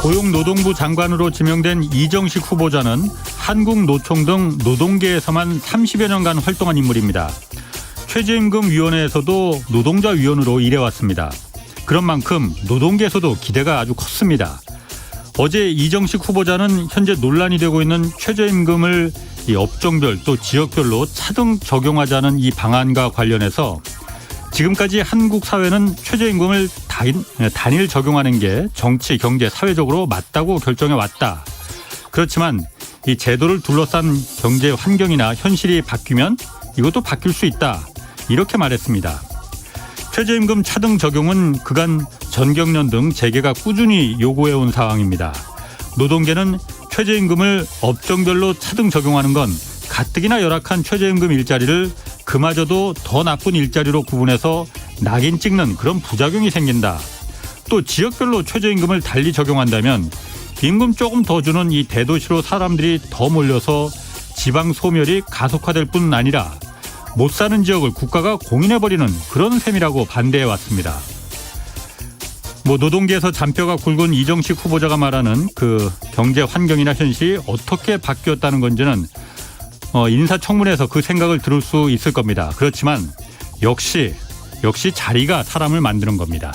고용노동부 장관으로 지명된 이정식 후보자는 한국노총 등 노동계에서만 30여 년간 활동한 인물입니다. 최저임금위원회에서도 노동자위원으로 일해왔습니다. 그런 만큼 노동계에서도 기대가 아주 컸습니다. 어제 이정식 후보자는 현재 논란이 되고 있는 최저임금을 이 업종별 또 지역별로 차등 적용하자는 이 방안과 관련해서 지금까지 한국 사회는 최저임금을 단일 적용하는 게 정치, 경제, 사회적으로 맞다고 결정해 왔다. 그렇지만 이 제도를 둘러싼 경제 환경이나 현실이 바뀌면 이것도 바뀔 수 있다. 이렇게 말했습니다. 최저임금 차등 적용은 그간 전경련 등 재계가 꾸준히 요구해온 상황입니다. 노동계는 최저임금을 업종별로 차등 적용하는 건 가뜩이나 열악한 최저임금 일자리를 그마저도 더 나쁜 일자리로 구분해서 낙인 찍는 그런 부작용이 생긴다. 또 지역별로 최저임금을 달리 적용한다면 임금 조금 더 주는 이 대도시로 사람들이 더 몰려서 지방 소멸이 가속화될 뿐 아니라 못 사는 지역을 국가가 공인해버리는 그런 셈이라고 반대해왔습니다. 노동계에서 잔뼈가 굵은 이정식 후보자가 말하는 그 경제 환경이나 현실이 어떻게 바뀌었다는 건지는 인사청문회에서 그 생각을 들을 수 있을 겁니다. 그렇지만 역시 자리가 사람을 만드는 겁니다.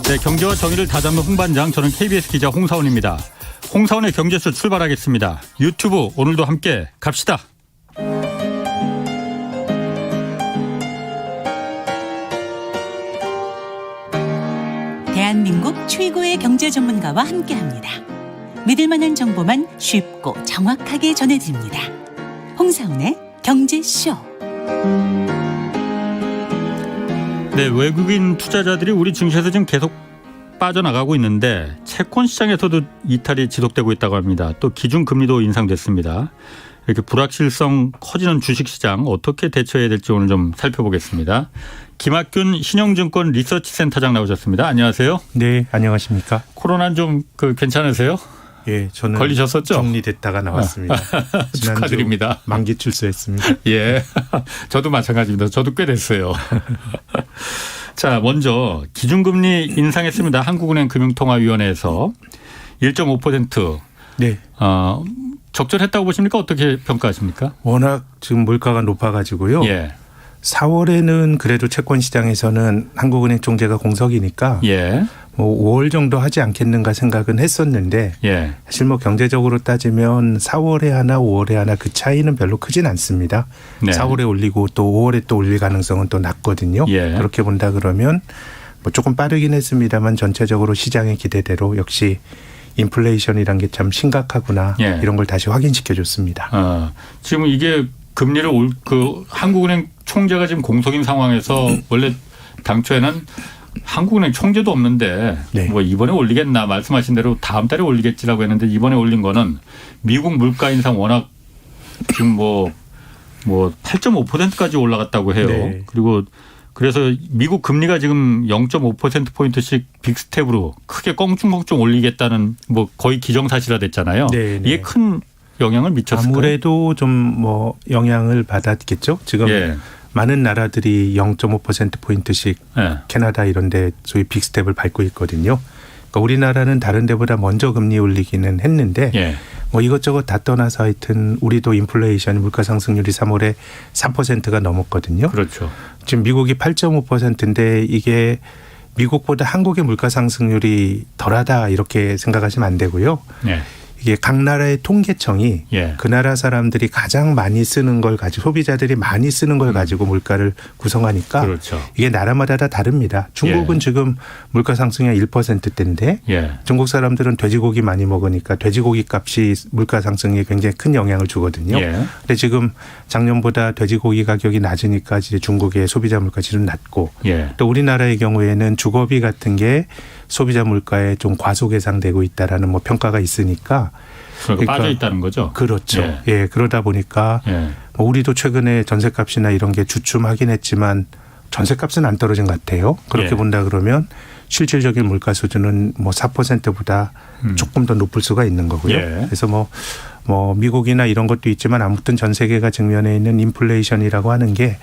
네, 경제와 정의를 다잡는 홍반장, 저는 KBS 기자 홍사원입니다. 홍사원의 경제쇼 출발하겠습니다. 유튜브 오늘도 함께 갑시다. 대한민국 최고의 경제 전문가와 함께합니다. 믿을 만한 정보만 쉽고 정확하게 전해드립니다. 홍사원의 경제쇼. 네, 외국인 투자자들이 우리 증시에서 지금 계속 빠져나가고 있는데 채권 시장에서도 이탈이 지속되고 있다고 합니다. 또 기준금리도 인상됐습니다. 이렇게 불확실성 커지는 주식시장 어떻게 대처해야 될지 오늘 좀 살펴보겠습니다. 김학균 신영증권 리서치센터장 나오셨습니다. 안녕하세요. 네, 안녕하십니까. 코로나는 좀 괜찮으세요? 예, 저는 걸리셨었죠? 정리됐다가 나왔습니다. 축하드립니다. 만기 출소했습니다. 예, 저도 마찬가지입니다. 저도 꽤 됐어요. 자, 먼저 기준금리 인상했습니다. 한국은행 금융통화위원회에서 1.5%. 네. 적절했다고 보십니까? 어떻게 평가하십니까? 워낙 지금 물가가 높아가지고요. 예. 4월에는 그래도 채권 시장에서는 한국은행 총재가 공석이니까 예. 5월 정도 하지 않겠는가 생각은 했었는데 예. 사실 경제적으로 따지면 4월에 하나 5월에 하나 그 차이는 별로 크진 않습니다. 네. 4월에 올리고 또 5월에 또 올릴 가능성은 또 낮거든요. 예. 그렇게 본다 그러면 조금 빠르긴 했습니다만 전체적으로 시장의 기대대로 역시 인플레이션이란 게 참 심각하구나. 예. 이런 걸 다시 확인시켜 줬습니다. 지금 이게 금리를 한국은행 총재가 지금 공석인 상황에서 원래 당초에는 한국은행 총재도 없는데 네. 이번에 올리겠나 말씀하신 대로 다음 달에 올리겠지라고 했는데 이번에 올린 거는 미국 물가 인상 워낙 지금 8.5%까지 올라갔다고 해요. 네. 그리고 그래서 미국 금리가 지금 0.5%포인트씩 빅스텝으로 크게 껑충껑충 올리겠다는 거의 기정사실화됐잖아요. 네, 네. 이게 큰 영향을 미쳤을까요? 아무래도 좀 영향을 받았겠죠. 지금 예. 많은 나라들이 0.5%포인트씩 예. 캐나다 이런 데 소위 빅스텝을 밟고 있거든요. 그러니까 우리나라는 다른 데보다 먼저 금리 올리기는 했는데 예. 이것저것 다 떠나서 하여튼 우리도 인플레이션 물가 상승률이 3월에 4%가 넘었거든요. 그렇죠. 지금 미국이 8.5%인데 이게 미국보다 한국의 물가 상승률이 덜하다 이렇게 생각하시면 안 되고요. 예. 이게 각 나라의 통계청이 예. 그 나라 사람들이 가장 많이 쓰는 걸 가지고 소비자들이 많이 쓰는 걸 가지고 물가를 구성하니까 그렇죠. 이게 나라마다 다 다릅니다. 중국은 예. 지금 물가 상승이 1%대인데 예. 중국 사람들은 돼지고기 많이 먹으니까 돼지고기 값이 물가 상승에 굉장히 큰 영향을 주거든요. 예. 근데 지금 작년보다 돼지고기 가격이 낮으니까 이제 중국의 소비자 물가 지수는 낮고 예. 또 우리나라의 경우에는 주거비 같은 게 소비자 물가에 좀 과소계상되고 있다라는 평가가 있으니까 그러니까 빠져 있다는 거죠. 그렇죠. 예. 예, 그러다 보니까 예. 우리도 최근에 전셋값이나 이런 게 주춤하긴 했지만 전셋값은 안 떨어진 것 같아요. 그렇게 예. 본다 그러면 실질적인 물가 수준은 4%보다 조금 더 높을 수가 있는 거고요. 예. 그래서 미국이나 이런 것도 있지만 아무튼 전 세계가 직면해 있는 인플레이션이라고 하는 게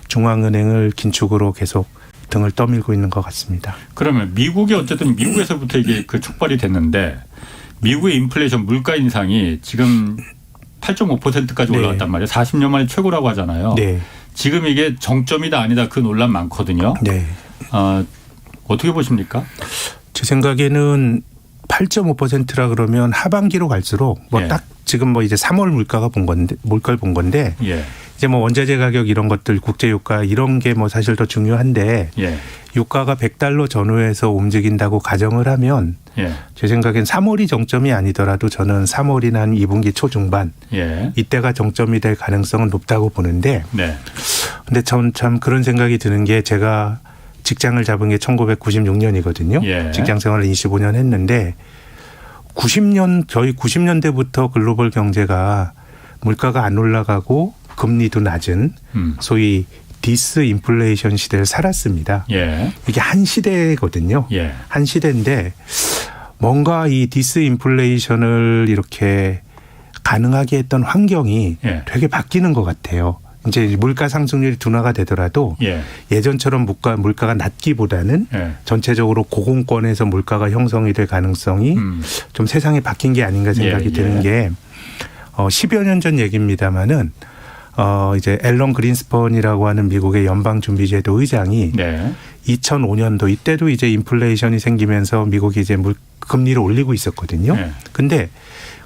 중앙은행을 긴축으로 계속 등을 떠밀고 있는 것 같습니다. 그러면 미국이 어쨌든 미국에서부터 이게 그 촉발이 됐는데 미국의 인플레이션 물가 인상이 지금 8.5%까지 네. 올라갔단 말이에요. 40년 만에 최고라고 하잖아요. 네. 지금 이게 정점이다 아니다 그 논란 많거든요. 네. 어떻게 보십니까? 제 생각에는 8.5%라 그러면 하반기로 갈수록 뭐 예. 딱 지금 뭐 이제 3월 물가를 본 건데 예. 이제 뭐 원자재 가격 이런 것들 국제 유가 이런 게 뭐 사실 더 중요한데 예. 유가가 100달러 전후에서 움직인다고 가정을 하면 예. 제 생각엔 3월이 정점이 아니더라도 저는 3월이나 한 2분기 초중반 예. 이때가 정점이 될 가능성은 높다고 보는데 네. 근데 전 참 그런 생각이 드는 게 제가 직장을 잡은 게 1996년이거든요. 예. 직장 생활을 25년 했는데 저희 90년대부터 글로벌 경제가 물가가 안 올라가고 금리도 낮은 소위 디스인플레이션 시대를 살았습니다. 예. 이게 한 시대거든요. 예. 한 시대인데 뭔가 이 디스인플레이션을 이렇게 가능하게 했던 환경이 예. 되게 바뀌는 것 같아요. 이제 물가 상승률이 둔화가 되더라도 예. 예전처럼 물가가 낮기보다는 예. 전체적으로 고공권에서 물가가 형성이 될 가능성이 좀 세상이 바뀐 게 아닌가 생각이 예, 드는 예. 게 10여 년 전 얘기입니다마는 이제 앨런 그린스펀이라고 하는 미국의 연방준비제도 의장이 네. 2005년도 이때도 이제 인플레이션이 생기면서 미국이 이제 금리를 올리고 있었거든요. 네. 근데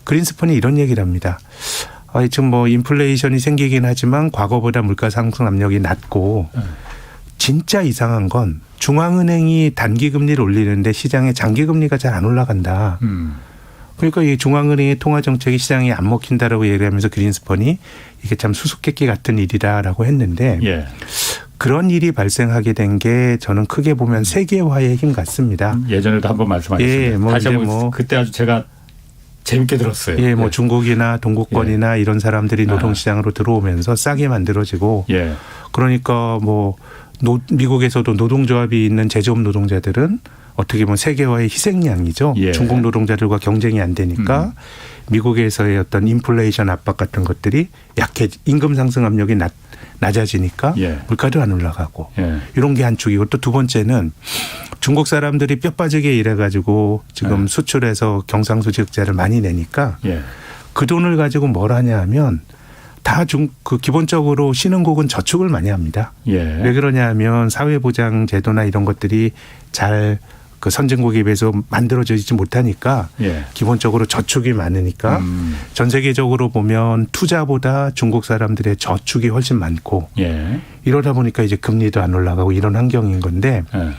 그린스펀이 이런 얘기를 합니다. 지금 뭐 인플레이션이 생기긴 하지만 과거보다 물가 상승 압력이 낮고 진짜 이상한 건 중앙은행이 단기 금리를 올리는데 시장의 장기 금리가 잘 안 올라간다. 그러니까 이 중앙은행의 통화 정책이 시장에 안 먹힌다라고 얘기하면서 그린스펀이 이게 참 수수께끼 같은 일이다라고 했는데 예. 그런 일이 발생하게 된 게 저는 크게 보면 세계화의 힘 같습니다. 예전에도 한번 말씀하셨습니다. 예, 뭐 다시 이제 한번 뭐 그때 아주 제가 재밌게 들었어요. 예, 뭐 예. 중국이나 동구권이나 이런 사람들이 노동시장으로 들어오면서 싸게 만들어지고 예. 그러니까 뭐 미국에서도 노동조합이 있는 제조업 노동자들은 어떻게 보면 세계화의 희생양이죠. 예. 중국 노동자들과 경쟁이 안 되니까 미국에서의 어떤 인플레이션 압박 같은 것들이 임금 상승 압력이 낮아지니까 예. 물가도 안 올라가고 예. 이런 게 한 축이고 또 두 번째는 중국 사람들이 뼈 빠지게 일해가지고 지금 수출해서 경상수지흑자를 많이 내니까 예. 그 돈을 가지고 뭘 하냐 하면 다 기본적으로 신흥국은 저축을 많이 합니다. 예. 왜 그러냐 하면 사회보장 제도나 이런 것들이 잘 그 선진국에 비해서 만들어지지 못하니까 예. 기본적으로 저축이 많으니까 전 세계적으로 보면 투자보다 중국 사람들의 저축이 훨씬 많고 예. 이러다 보니까 이제 금리도 안 올라가고 이런 환경인 건데 예.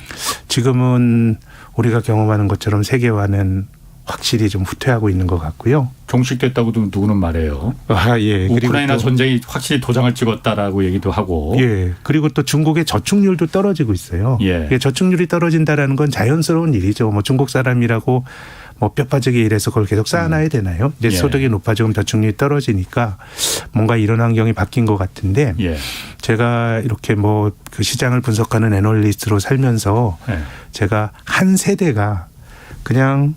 지금은 우리가 경험하는 것처럼 세계화는 확실히 좀 후퇴하고 있는 것 같고요. 종식됐다고도 누구는 말해요. 예. 우크라이나 전쟁이 확실히 도장을 찍었다라고 얘기도 하고. 예. 그리고 또 중국의 저축률도 떨어지고 있어요. 예. 이게 저축률이 떨어진다라는 건 자연스러운 일이죠. 뭐 중국 사람이라고 뭐 뼈 빠지게 일해서 그걸 계속 쌓아놔야 되나요? 이제 예. 소득이 높아지면 저축률이 떨어지니까 뭔가 이런 환경이 바뀐 것 같은데 예. 제가 이렇게 뭐 그 시장을 분석하는 애널리스트로 살면서 예. 제가 한 세대가 그냥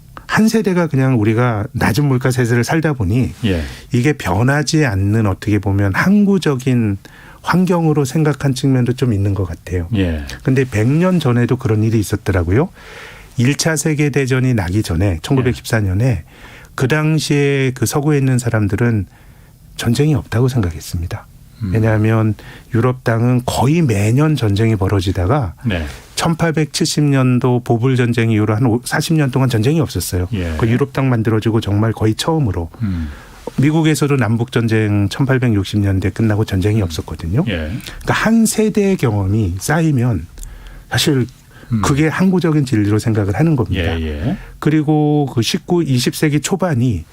우리가 낮은 물가 세대를 살다 보니 예. 이게 변하지 않는 어떻게 보면 항구적인 환경으로 생각한 측면도 좀 있는 것 같아요. 예. 근데 100년 전에도 그런 일이 있었더라고요. 1차 세계대전이 나기 전에 1914년에 그 당시에 그 서구에 있는 사람들은 전쟁이 없다고 생각했습니다. 왜냐하면 유럽 땅은 거의 매년 전쟁이 벌어지다가 네. 1870년도 보불 전쟁 이후로 한 40년 동안 전쟁이 없었어요. 예. 그 유럽 땅 만들어지고 정말 거의 처음으로. 미국에서도 남북 전쟁 1860년대 끝나고 전쟁이 없었거든요. 예. 그러니까 한 세대의 경험이 쌓이면 사실 그게 항구적인 진리로 생각을 하는 겁니다. 예. 예. 그리고 그 20세기 초반이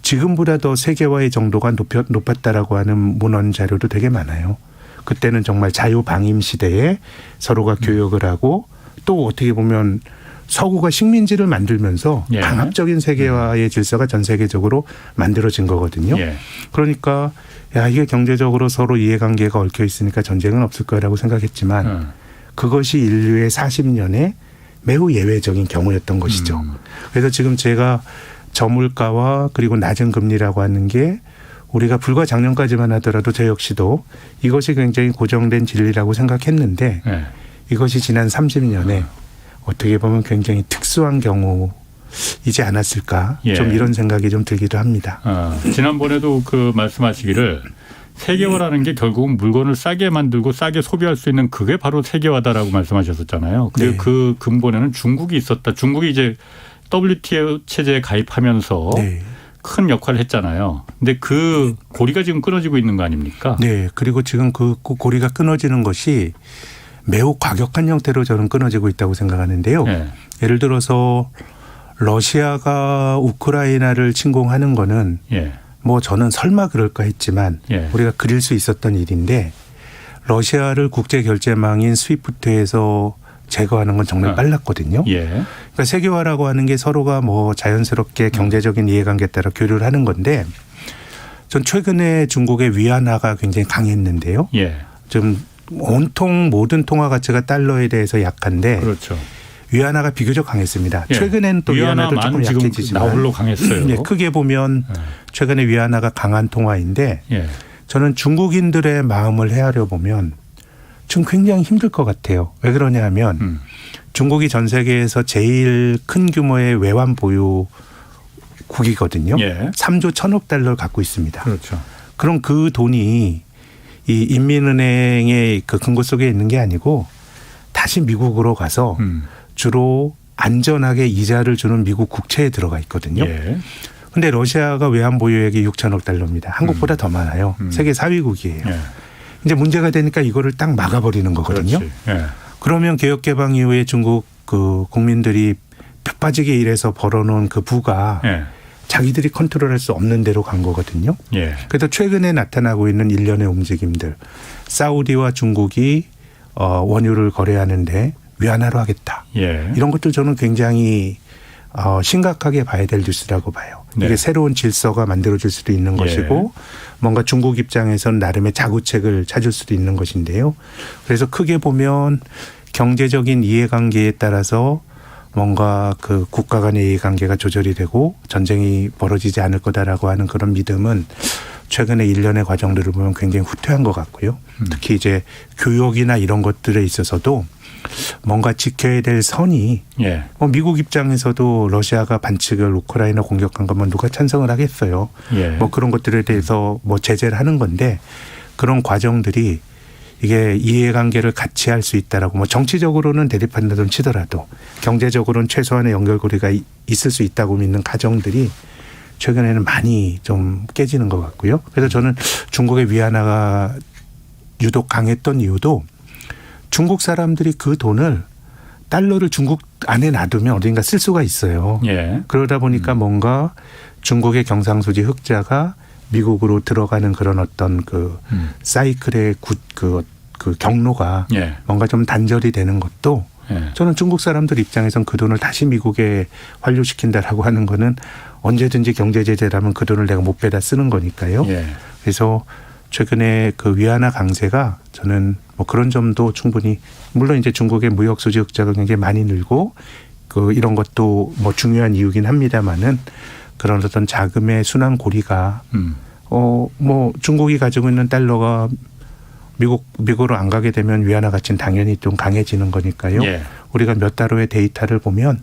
지금보다 더 세계화의 정도가 높았다라고 하는 문헌 자료도 되게 많아요. 그때는 정말 자유방임 시대에 서로가 교역을 하고 또 어떻게 보면 서구가 식민지를 만들면서 예. 강압적인 세계화의 질서가 전 세계적으로 만들어진 거거든요. 예. 그러니까 이게 경제적으로 서로 이해관계가 얽혀 있으니까 전쟁은 없을 거라고 생각했지만 그것이 인류의 40년의 매우 예외적인 경우였던 것이죠. 그래서 지금 제가 저물가와 그리고 낮은 금리라고 하는 게 우리가 불과 작년까지만 하더라도 저 역시도 이것이 굉장히 고정된 진리라고 생각했는데 예. 이것이 지난 30년에 어떻게 보면 굉장히 특수한 경우이지 않았을까 예. 좀 이런 생각이 좀 들기도 합니다. 지난번에도 그 말씀하시기를 세계화라는 게 결국은 물건을 싸게 만들고 싸게 소비할 수 있는 그게 바로 세계화다라고 말씀하셨었잖아요. 그리고 네. 그 근본에는 중국이 있었다. 중국이 이제 WTO 체제에 가입하면서 네. 큰 역할을 했잖아요. 근데 그 고리가 지금 끊어지고 있는 거 아닙니까? 네. 그리고 지금 그 고리가 끊어지는 것이 매우 과격한 형태로 저는 끊어지고 있다고 생각하는데요. 네. 예를 들어서 러시아가 우크라이나를 침공하는 거는 예. 뭐 저는 설마 그럴까 했지만 예. 우리가 그릴 수 있었던 일인데 러시아를 국제결제망인 스위프트에서 제거하는 건 정말 빨랐거든요. 예. 그러니까 세계화라고 하는 게 서로가 뭐 자연스럽게 경제적인 이해관계에 따라 교류를 하는 건데 전 최근에 중국의 위안화가 굉장히 강했는데요. 예. 좀 온통 모든 통화 가치가 달러에 대해서 약한데 그렇죠. 위안화가 비교적 강했습니다. 예. 최근에는 또 위안화도 조금 지금 약해지지만 나홀로 강했어요. 네, 크게 보면 최근에 위안화가 강한 통화인데 예. 저는 중국인들의 마음을 헤아려 보면 지금 굉장히 힘들 것 같아요. 왜 그러냐 하면 중국이 전 세계에서 제일 큰 규모의 외환 보유국이거든요. 예. 3조 1,000억 달러를 갖고 있습니다. 그렇죠. 그럼 그 돈이 이 인민은행의 그 금고 속에 있는 게 아니고 다시 미국으로 가서 주로 안전하게 이자를 주는 미국 국채에 들어가 있거든요. 예. 그런데 러시아가 외환 보유액이 6천억 달러입니다. 한국보다 더 많아요. 세계 4위국이에요. 예. 이제 문제가 되니까 이거를 딱 막아버리는 거거든요. 그렇지. 예. 그러면 개혁 개방 이후에 중국 그 국민들이 뼈 빠지게 일해서 벌어놓은 그 부가 예. 자기들이 컨트롤할 수 없는 대로 간 거거든요. 예. 그래서 최근에 나타나고 있는 일련의 움직임들, 사우디와 중국이 원유를 거래하는데 위안화로 하겠다. 예. 이런 것도 저는 굉장히 심각하게 봐야 될 뉴스라고 봐요. 네. 이게 새로운 질서가 만들어질 수도 있는 것이고 뭔가 중국 입장에서는 나름의 자구책을 찾을 수도 있는 것인데요. 그래서 크게 보면 경제적인 이해관계에 따라서 뭔가 그 국가 간의 이해관계가 조절이 되고 전쟁이 벌어지지 않을 거다라고 하는 그런 믿음은 최근에 일련의 과정들을 보면 굉장히 후퇴한 것 같고요. 특히 이제 교역이나 이런 것들에 있어서도 뭔가 지켜야 될 선이 예. 뭐 미국 입장에서도 러시아가 반칙을 우크라이나 공격한 것만 누가 찬성을 하겠어요. 예. 뭐 그런 것들에 대해서 뭐 제재를 하는 건데 그런 과정들이 이게 이해관계를 같이 할 수 있다라고 뭐 정치적으로는 대립한다든 치더라도 경제적으로는 최소한의 연결고리가 있을 수 있다고 믿는 가정들이 최근에는 많이 좀 깨지는 것 같고요. 그래서 저는 중국의 위안화가 유독 강했던 이유도 중국 사람들이 그 돈을 달러를 중국 안에 놔두면 어딘가 쓸 수가 있어요. 예. 그러다 보니까 뭔가 중국의 경상수지 흑자가 미국으로 들어가는 그런 어떤 그 사이클의 그 경로가 예. 뭔가 좀 단절이 되는 것도 예. 저는 중국 사람들 입장에선 그 돈을 다시 미국에 환류시킨다라고 하는 거는 언제든지 경제 제재라면 그 돈을 내가 못 빼다 쓰는 거니까요. 예. 그래서 최근에 그 위안화 강세가 저는 뭐 그런 점도 충분히 물론 이제 중국의 무역 수지 흑자가 굉장히 많이 늘고 그 이런 것도 뭐 중요한 이유긴 합니다만은 그런 어떤 자금의 순환 고리가 뭐 중국이 가지고 있는 달러가 미국으로 안 가게 되면 위안화 가치는 당연히 좀 강해지는 거니까요. 예. 우리가 몇 달 후의 데이터를 보면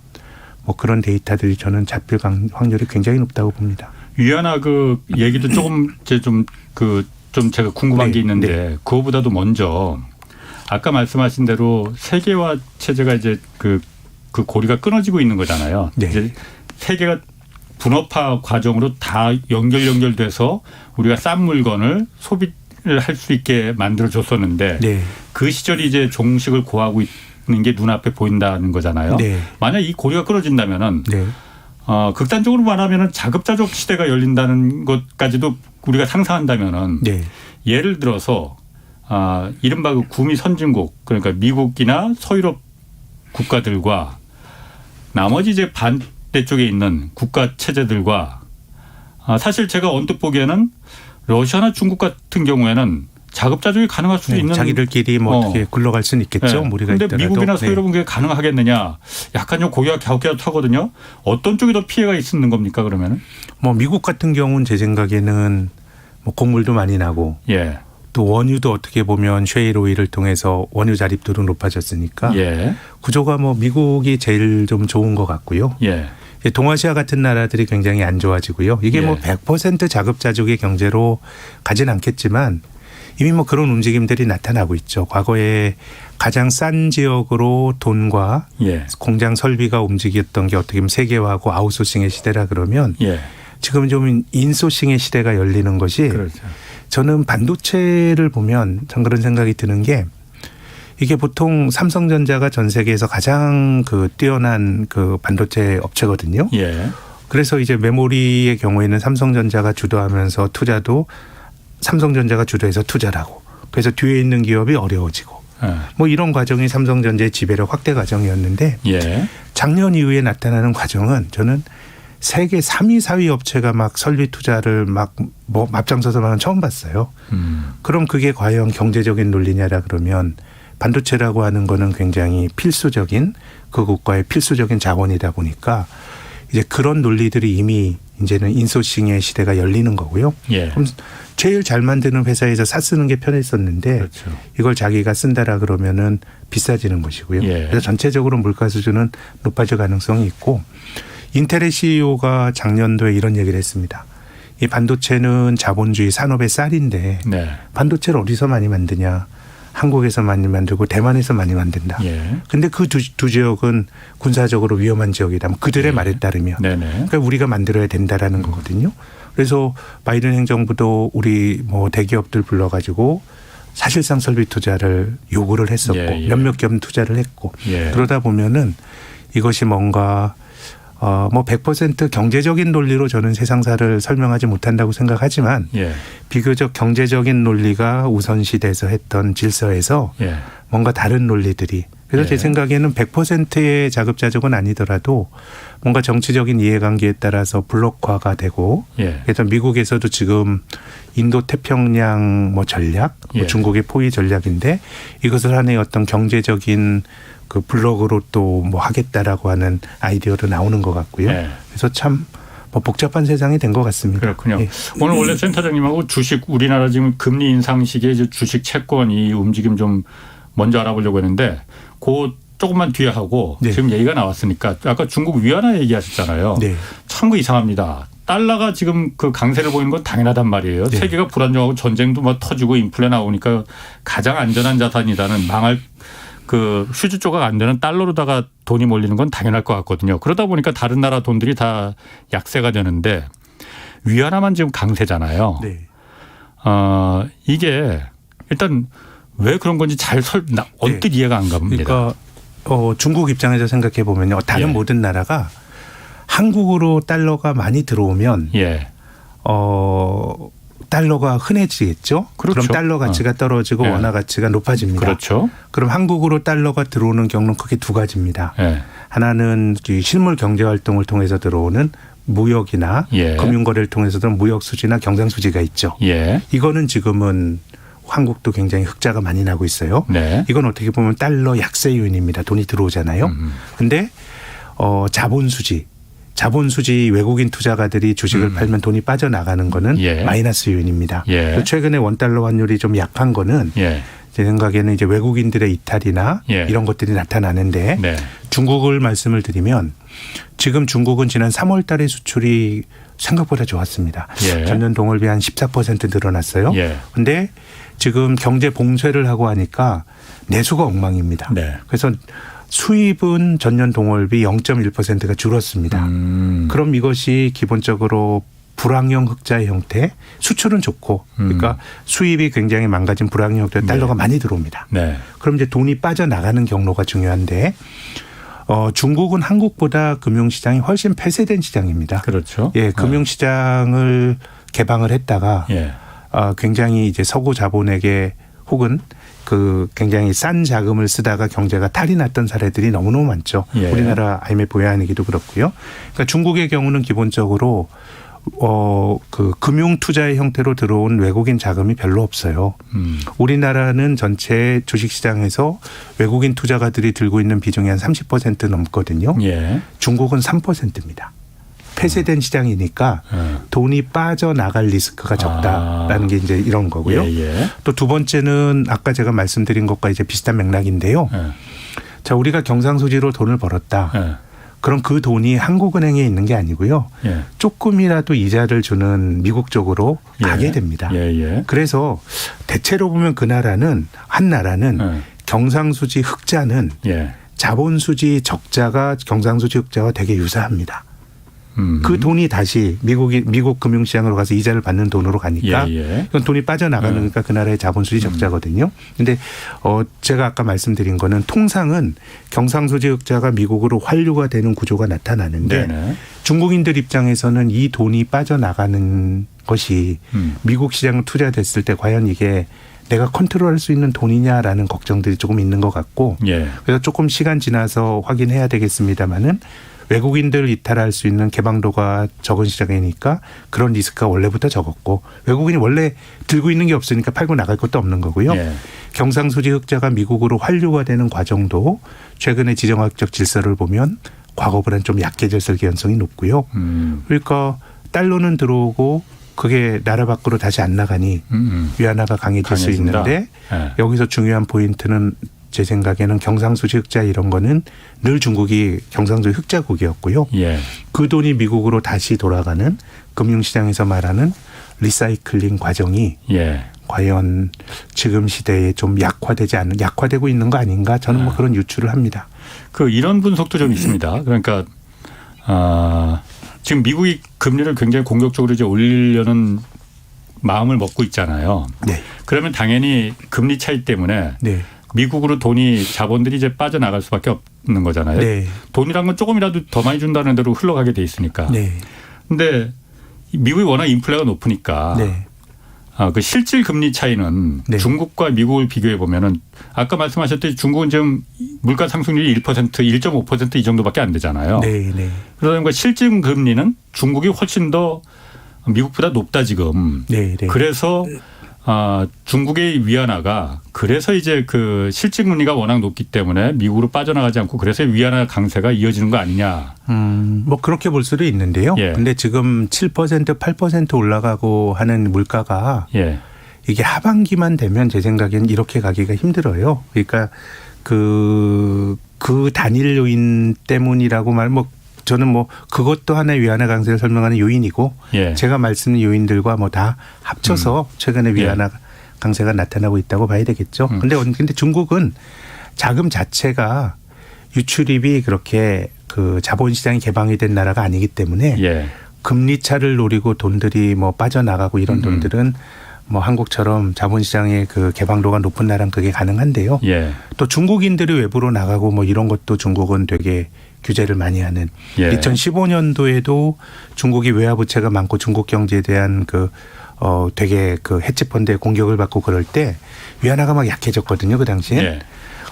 뭐 그런 데이터들이 저는 잡힐 확률이 굉장히 높다고 봅니다. 위안화 그 얘기도 조금 이제 좀 제가 궁금한 네, 게 있는데 그거보다도 먼저 아까 말씀하신 대로 세계화 체제가 이제 그 고리가 끊어지고 있는 거잖아요. 네. 이제 세계가 분업화 과정으로 다 연결돼서 우리가 싼 물건을 소비를 할 수 있게 만들어 줬었는데 네. 그 시절이 이제 종식을 고하고 있는 게 눈앞에 보인다는 거잖아요. 네. 만약 이 고리가 끊어진다면은 네. 극단적으로 말하면은 자급자족 시대가 열린다는 것까지도 우리가 상상한다면은 네. 예를 들어서 이른바 그 구미 선진국 그러니까 미국이나 서유럽 국가들과 나머지 이제 반대쪽에 있는 국가 체제들과 사실 제가 언뜻 보기에는 러시아나 중국 같은 경우에는 자급자족이 가능할 수도 있는 자기들끼리 뭐 어떻게 굴러갈 수는 있겠죠. 무리가 그런데 있더라도. 미국이나 서유럽은 그게 가능하겠느냐. 약간 좀 고기가 갸웃갸웃하거든요. 어떤 쪽이 더 피해가 있는 겁니까 그러면은? 뭐 미국 같은 경우는 제 생각에는 뭐 곡물도 많이 나고 예. 또 원유도 어떻게 보면 셰일 오일을 통해서 원유 자립도도 높아졌으니까 예. 구조가 뭐 미국이 제일 좀 좋은 것 같고요. 예. 동아시아 같은 나라들이 굉장히 안 좋아지고요. 이게 예. 뭐 100% 자급자족의 경제로 가진 않겠지만 이미 뭐 그런 움직임들이 나타나고 있죠. 과거에 가장 싼 지역으로 돈과 예. 공장 설비가 움직였던 게 어떻게 보면 세계화하고 아웃소싱의 시대라 그러면 예. 지금 좀 인소싱의 시대가 열리는 것이 그렇죠. 저는 반도체를 보면 전 그런 생각이 드는 게 이게 보통 삼성전자가 전 세계에서 가장 그 뛰어난 그 반도체 업체거든요. 예. 그래서 이제 메모리의 경우에는 삼성전자가 주도하면서 투자도 삼성전자가 주도해서 투자를 하고 그래서 뒤에 있는 기업이 어려워지고 예. 뭐 이런 과정이 삼성전자의 지배력 확대 과정이었는데 예. 작년 이후에 나타나는 과정은 저는 세계 3위, 4위 업체가 막 설비 투자를 막 뭐 앞장서서 만 처음 봤어요. 그럼 그게 과연 경제적인 논리냐라 그러면 반도체라고 하는 거는 굉장히 필수적인 그 국가의 필수적인 자원이다 보니까 이제 그런 논리들이 이미 이제는 인소싱의 시대가 열리는 거고요. 예. 그럼 제일 잘 만드는 회사에서 사 쓰는 게 편했었는데 그렇죠. 이걸 자기가 쓴다라 그러면은 비싸지는 것이고요. 예. 그래서 전체적으로 물가 수준은 높아질 가능성이 있고 인텔의 CEO가 작년도에 이런 얘기를 했습니다. 이 반도체는 자본주의 산업의 쌀인데 네. 반도체를 어디서 많이 만드냐. 한국에서 많이 만들고 대만에서 많이 만든다. 예. 근데 그 두 지역은 군사적으로 위험한 지역이다. 뭐 그들의 예. 말에 따르면. 네네. 그러니까 우리가 만들어야 된다라는 거거든요. 그래서 바이든 행정부도 우리 뭐 대기업들 불러가지고 사실상 설비 투자를 요구를 했었고 예, 예. 몇몇 기업은 투자를 했고 예. 그러다 보면은 이것이 뭔가 뭐 100% 경제적인 논리로 저는 세상사를 설명하지 못한다고 생각하지만 예. 비교적 경제적인 논리가 우선시돼서 했던 질서에서 예. 뭔가 다른 논리들이 그래서 예. 제 생각에는 100%의 자급자족은 아니더라도 뭔가 정치적인 이해관계에 따라서 블록화가 되고 예. 그래서 미국에서도 지금 인도 태평양 뭐 전략, 뭐 예. 중국의 포위 전략인데 이것을 하나의 어떤 경제적인 그 블록으로 또 뭐 하겠다라고 하는 아이디어도 나오는 것 같고요. 예. 그래서 참 뭐 복잡한 세상이 된 것 같습니다. 그렇군요. 예. 오늘 원래 센터장님하고 주식 우리나라 지금 금리 인상 시기에 이제 주식 채권 이 움직임 좀 먼저 알아보려고 했는데 그 조금만 뒤에 하고 네. 지금 얘기가 나왔으니까 아까 중국 위안화 얘기하셨잖아요. 네. 참 그 이상합니다. 달러가 지금 그 강세를 보이는 건 당연하단 말이에요. 네. 세계가 불안정하고 전쟁도 막 터지고 인플레 나오니까 가장 안전한 자산이다는 망할 그 휴지 조각 안 되는 달러로다가 돈이 몰리는 건 당연할 것 같거든요. 그러다 보니까 다른 나라 돈들이 다 약세가 되는데 위안화만 지금 강세잖아요. 네. 이게 일단 왜 그런 건지 언뜻 이해가 안 갑니다. 그러니까 중국 입장에서 생각해 보면요, 다른 예. 모든 나라가 한국으로 달러가 많이 들어오면 예. 달러가 흔해지겠죠. 그렇죠. 그럼 달러 가치가 떨어지고 예. 원화 가치가 높아집니다. 그렇죠. 그럼 한국으로 달러가 들어오는 경우는 크게 두 가지입니다. 예. 하나는 실물 경제 활동을 통해서 들어오는 무역이나 예. 금융거래를 통해서 들어오는 무역 수지나 경상 수지가 있죠. 예. 이거는 지금은 한국도 굉장히 흑자가 많이 나고 있어요. 네. 이건 어떻게 보면 달러 약세 요인입니다. 돈이 들어오잖아요. 근데 자본 수지 외국인 투자가들이 주식을 팔면 돈이 빠져나가는 거는 예. 마이너스 요인입니다. 예. 최근에 원달러 환율이 좀 약한 거는 예. 제 생각에는 이제 외국인들의 이탈이나 예. 이런 것들이 나타나는데 네. 중국을 말씀을 드리면 지금 중국은 지난 3월 달에 수출이 생각보다 좋았습니다. 예. 전년 동월비 한 14% 늘어났어요. 예. 근데 지금 경제 봉쇄를 하고 하니까 내수가 엉망입니다. 네. 그래서 수입은 전년 동월비 0.1%가 줄었습니다. 그럼 이것이 기본적으로 불황형 흑자의 형태, 수출은 좋고, 그러니까 수입이 굉장히 망가진 불황형 형태 달러가 많이 들어옵니다. 네. 그럼 이제 돈이 빠져나가는 경로가 중요한데, 중국은 한국보다 금융시장이 훨씬 폐쇄된 시장입니다. 그렇죠. 예, 금융시장을 개방을 했다가 예. 굉장히 이제 서구 자본에게 혹은 그 굉장히 싼 자금을 쓰다가 경제가 탈이 났던 사례들이 너무너무 많죠. 예. 우리나라 IMF 외환위기도 그렇고요. 그러니까 중국의 경우는 기본적으로 그 금융 투자의 형태로 들어온 외국인 자금이 별로 없어요. 우리나라는 전체 주식시장에서 외국인 투자가들이 들고 있는 비중이 한 30% 넘거든요. 예. 중국은 3%입니다. 폐쇄된 시장이니까 돈이 빠져나갈 리스크가 적다라는 게 이제 이런 거고요. 또 두 번째는 아까 제가 말씀드린 것과 이제 비슷한 맥락인데요. 자, 우리가 경상수지로 돈을 벌었다. 그럼 그 돈이 한국은행에 있는 게 아니고요. 조금이라도 이자를 주는 미국 쪽으로 가게 됩니다. 그래서 대체로 보면 그 나라는 한 나라는 경상수지 흑자는 자본수지 적자가 경상수지 흑자와 되게 유사합니다. 그 돈이 다시 미국 금융시장으로 가서 이자를 받는 돈으로 가니까 이건 돈이 빠져나가니까 그 나라의 자본수지 적자거든요. 근데 제가 아까 말씀드린 거는 통상은 경상수지 흑자가 미국으로 환류가 되는 구조가 나타나는데 중국인들 입장에서는 이 돈이 빠져나가는 것이 미국 시장에 투자됐을 때 과연 이게 내가 컨트롤할 수 있는 돈이냐라는 걱정들이 조금 있는 것 같고 그래서 조금 시간 지나서 확인해야 되겠습니다마는 외국인들 이탈할 수 있는 개방도가 적은 시장이니까 그런 리스크가 원래부터 적었고 외국인이 원래 들고 있는 게 없으니까 팔고 나갈 것도 없는 거고요. 경상수지 흑자가 미국으로 환류가 되는 과정도 최근의 지정학적 질서를 보면 과거보다는 좀 약해졌을 가능성이 높고요. 그러니까 달러는 들어오고 그게 나라 밖으로 다시 안 나가니 위안화가 강해질 수 있는데 여기서 중요한 포인트는 제 생각에는 경상수지 흑자 이런 거는 늘 중국이 경상수지 흑자국이었고요. 그 돈이 미국으로 다시 돌아가는 금융시장에서 말하는 리사이클링 과정이 과연 지금 시대에 좀 약화되고 있는 거 아닌가 저는 뭐 그런 유추를 합니다. 그 이런 분석도 좀 있습니다. 그러니까 지금 미국이 금리를 굉장히 공격적으로 이제 올리려는 마음을 먹고 있잖아요. 그러면 당연히 금리 차이 때문에 미국으로 자본들이 이제 빠져나갈 수밖에 없는 거잖아요. 돈이란 건 조금이라도 더 많이 준다는 대로 흘러가게 돼 있으니까. 근데 미국이 워낙 인플레가 높으니까 그 실질 금리 차이는 중국과 미국을 비교해 보면은 아까 말씀하셨듯이 중국은 지금 물가 상승률이 1%, 1.5% 이 정도밖에 안 되잖아요. 그러다 보니까 실질 금리는 중국이 훨씬 더 미국보다 높다 지금. 그래서 중국의 위안화가 그래서 이제 그 실질 금리가 워낙 높기 때문에 미국으로 빠져나가지 않고 그래서 위안화 강세가 이어지는 거 아니냐. 뭐 그렇게 볼 수도 있는데요. 근데 지금 7%, 8% 올라가고 하는 물가가 이게 하반기만 되면 제 생각에는 이렇게 가기가 힘들어요. 그러니까 그 단일 요인 때문이라고 저는 뭐 그것도 하나의 위안화 강세를 설명하는 요인이고 제가 말씀드린 요인들과 뭐 다 합쳐서 최근에 위안화 강세가 나타나고 있다고 봐야 되겠죠. 근데 중국은 자금 자체가 유출입이 그렇게 그 자본시장이 개방이 된 나라가 아니기 때문에 금리 차를 노리고 돈들이 뭐 빠져나가고 이런 돈들은 뭐 한국처럼 자본시장의 그 개방도가 높은 나라는 그게 가능한데요. 또 중국인들이 외부로 나가고 뭐 이런 것도 중국은 되게 규제를 많이 하는 2015년도에도 중국이 외화부채가 많고 중국 경제에 대한 되게 헤지펀드의 공격을 받고 그럴 때 위안화가 막 약해졌거든요. 그 당시에.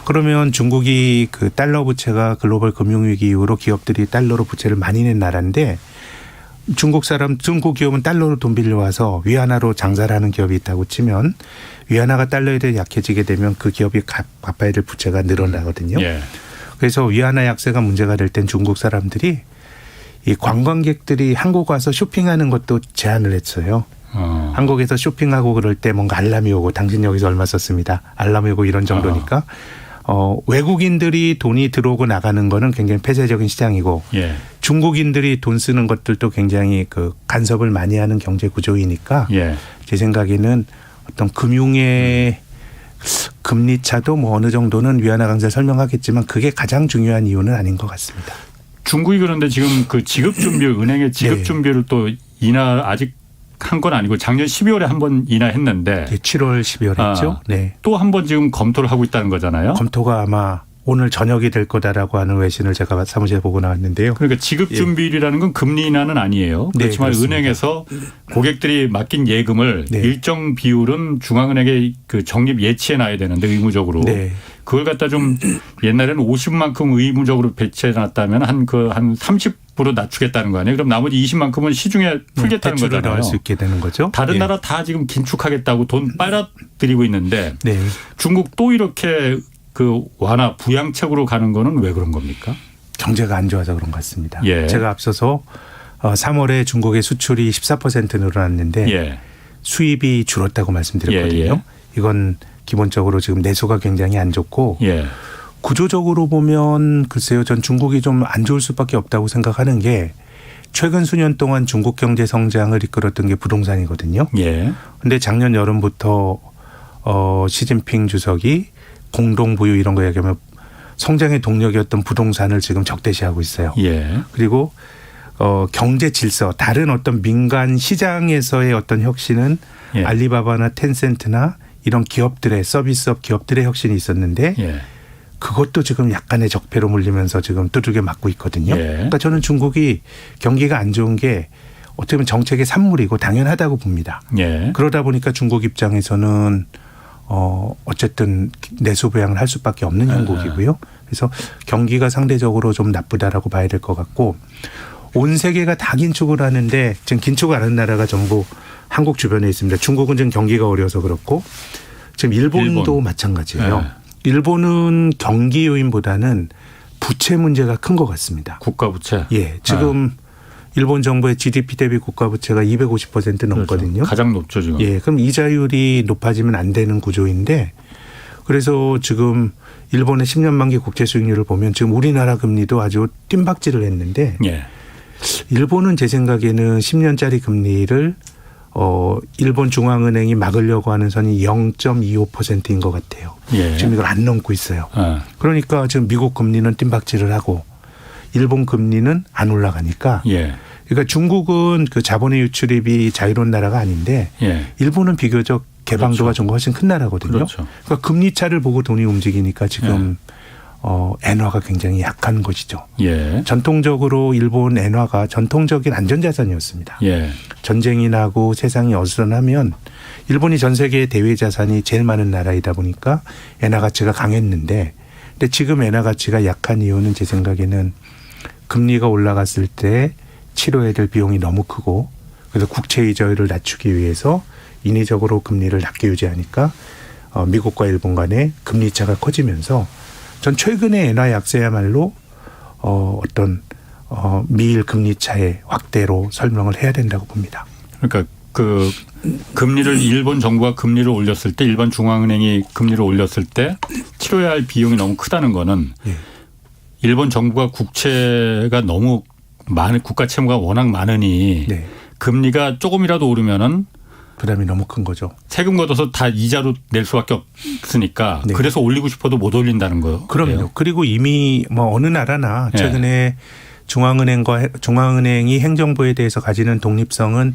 그러면 중국이 그 달러 부채가 글로벌 금융위기 이후로 기업들이 달러로 부채를 많이 낸 나라인데 중국 기업은 달러로 돈 빌려와서 위안화로 장사를 하는 기업이 있다고 치면 위안화가 달러에 대해 약해지게 되면 그 기업이 갚아야 될 부채가 늘어나거든요. 그래서 위안화 약세가 문제가 될 땐 중국 사람들이 이 관광객들이 한국 와서 쇼핑하는 것도 제한을 했어요. 한국에서 쇼핑하고 그럴 때 뭔가 알람이 오고 당신 여기서 얼마 썼습니다. 알람이 오고 이런 정도니까 외국인들이 돈이 들어오고 나가는 거는 굉장히 폐쇄적인 시장이고 중국인들이 돈 쓰는 것들도 굉장히 그 간섭을 많이 하는 경제 구조이니까 제 생각에는 어떤 금융의 금리 차도 뭐 어느 정도는 위안화 강세를 설명하겠지만 그게 가장 중요한 이유는 아닌 것 같습니다. 중국이 그런데 지금 그 지급 준비, 은행의 지급 준비를 또 아직 한 건 아니고 작년 12월에 한 번 인하했는데 7월 12월 했죠. 또 한 번 지금 검토를 하고 있다는 거잖아요. 검토가 아마 오늘 저녁이 될 거다라고 하는 외신을 제가 사무실에 보고 나왔는데요. 그러니까 지급 준비율이라는 건 금리 인하는 아니에요. 그렇지만 은행에서 고객들이 맡긴 예금을 일정 비율은 중앙은행에 그 적립 예치해 놔야 되는데 의무적으로 그걸 갖다 좀 옛날에는 50만큼 의무적으로 배치해 놨다면 한 30% 낮추겠다는 거 아니에요? 그럼 나머지 20만큼은 시중에 풀겠다는 거잖아요. 할 수 있게 되는 거죠. 다른 나라 다 지금 긴축하겠다고 돈 빨아들이고 있는데 중국 또 이렇게 그 완화 부양책으로 가는 거는 왜 그런 겁니까? 경제가 안 좋아서 그런 것 같습니다. 제가 앞서서 3월에 중국의 수출이 14% 늘어났는데 예. 수입이 줄었다고 말씀드렸거든요. 예, 예. 이건 기본적으로 지금 내수가 굉장히 안 좋고 예. 구조적으로 보면 글쎄요. 전 중국이 좀 안 좋을 수밖에 없다고 생각하는 게 최근 수년 동안 중국 경제 성장을 이끌었던 게 부동산이거든요. 예. 근데 작년 여름부터 시진핑 주석이 공동 부유 이런 거 얘기하면 성장의 동력이었던 부동산을 지금 적대시하고 있어요. 예. 그리고 경제 질서 다른 어떤 민간 시장에서의 어떤 혁신은 예. 알리바바나 텐센트나 이런 기업들의 서비스업 기업들의 혁신이 있었는데 예. 그것도 지금 약간의 적폐로 물리면서 지금 두들겨 맞고 있거든요. 예. 그러니까 저는 중국이 경기가 안 좋은 게 어떻게 보면 정책의 산물이고 당연하다고 봅니다. 예. 그러다 보니까 중국 입장에서는 어쨌든 내수 부양을 할 수밖에 없는 형국이고요. 그래서 경기가 상대적으로 좀 나쁘다라고 봐야 될 것 같고 온 세계가 다 긴축을 하는데 지금 긴축을 하는 나라가 전부 한국 주변에 있습니다. 중국은 지금 경기가 어려워서 그렇고 지금 일본도 일본. 마찬가지예요. 예. 일본은 경기 요인보다는 부채 문제가 큰 것 같습니다. 국가 부채. 예, 지금 일본 정부의 GDP 대비 국가 부채가 250% 넘거든요. 그렇죠. 가장 높죠 지금. 예, 그럼 이자율이 높아지면 안 되는 구조인데 그래서 지금 일본의 10년 만기 국채 수익률을 보면 지금 우리나라 금리도 아주 뜀박질을 했는데 예. 일본은 제 생각에는 10년짜리 금리를 일본 중앙은행이 막으려고 하는 선이 0.25%인 것 같아요. 예. 지금 이걸 안 넘고 있어요. 그러니까 지금 미국 금리는 뜀박질을 하고 일본 금리는 안 올라가니까. 예. 그러니까 중국은 그 자본의 유출입이 자유로운 나라가 아닌데 예. 일본은 비교적 개방도가 그렇죠. 좀 훨씬 큰 나라거든요. 그렇죠. 그러니까 금리 차를 보고 돈이 움직이니까 지금 엔화가 굉장히 약한 것이죠. 예. 전통적으로 일본 엔화가 전통적인 안전자산이었습니다. 예. 전쟁이 나고 세상이 어수선하면 일본이 전 세계의 대외 자산이 제일 많은 나라이다 보니까 엔화 가치가 강했는데 근데 지금 엔화 가치가 약한 이유는 제 생각에는 금리가 올라갔을 때 치료해야 될 비용이 너무 크고 그래서 국채 이자율을 낮추기 위해서 인위적으로 금리를 낮게 유지하니까 미국과 일본 간의 금리 차가 커지면서 전 최근에 엔화 약세야말로 어떤 미일 금리 차의 확대로 설명을 해야 된다고 봅니다. 그러니까 그 금리를 일본 정부가 금리를 올렸을 때 일본 중앙은행이 금리를 올렸을 때 치료해야 할 비용이 너무 크다는 거는 예. 일본 정부가 국채가 너무 많은 국가 채무가 워낙 많으니 네. 금리가 조금이라도 오르면은 부담이 너무 큰 거죠. 세금 걷어서 다 이자로 낼 수밖에 없으니까 네. 그래서 올리고 싶어도 못 올린다는 거예요. 그럼요. 그리고 이미 뭐 어느 나라나 최근에 중앙은행이 행정부에 대해서 가지는 독립성은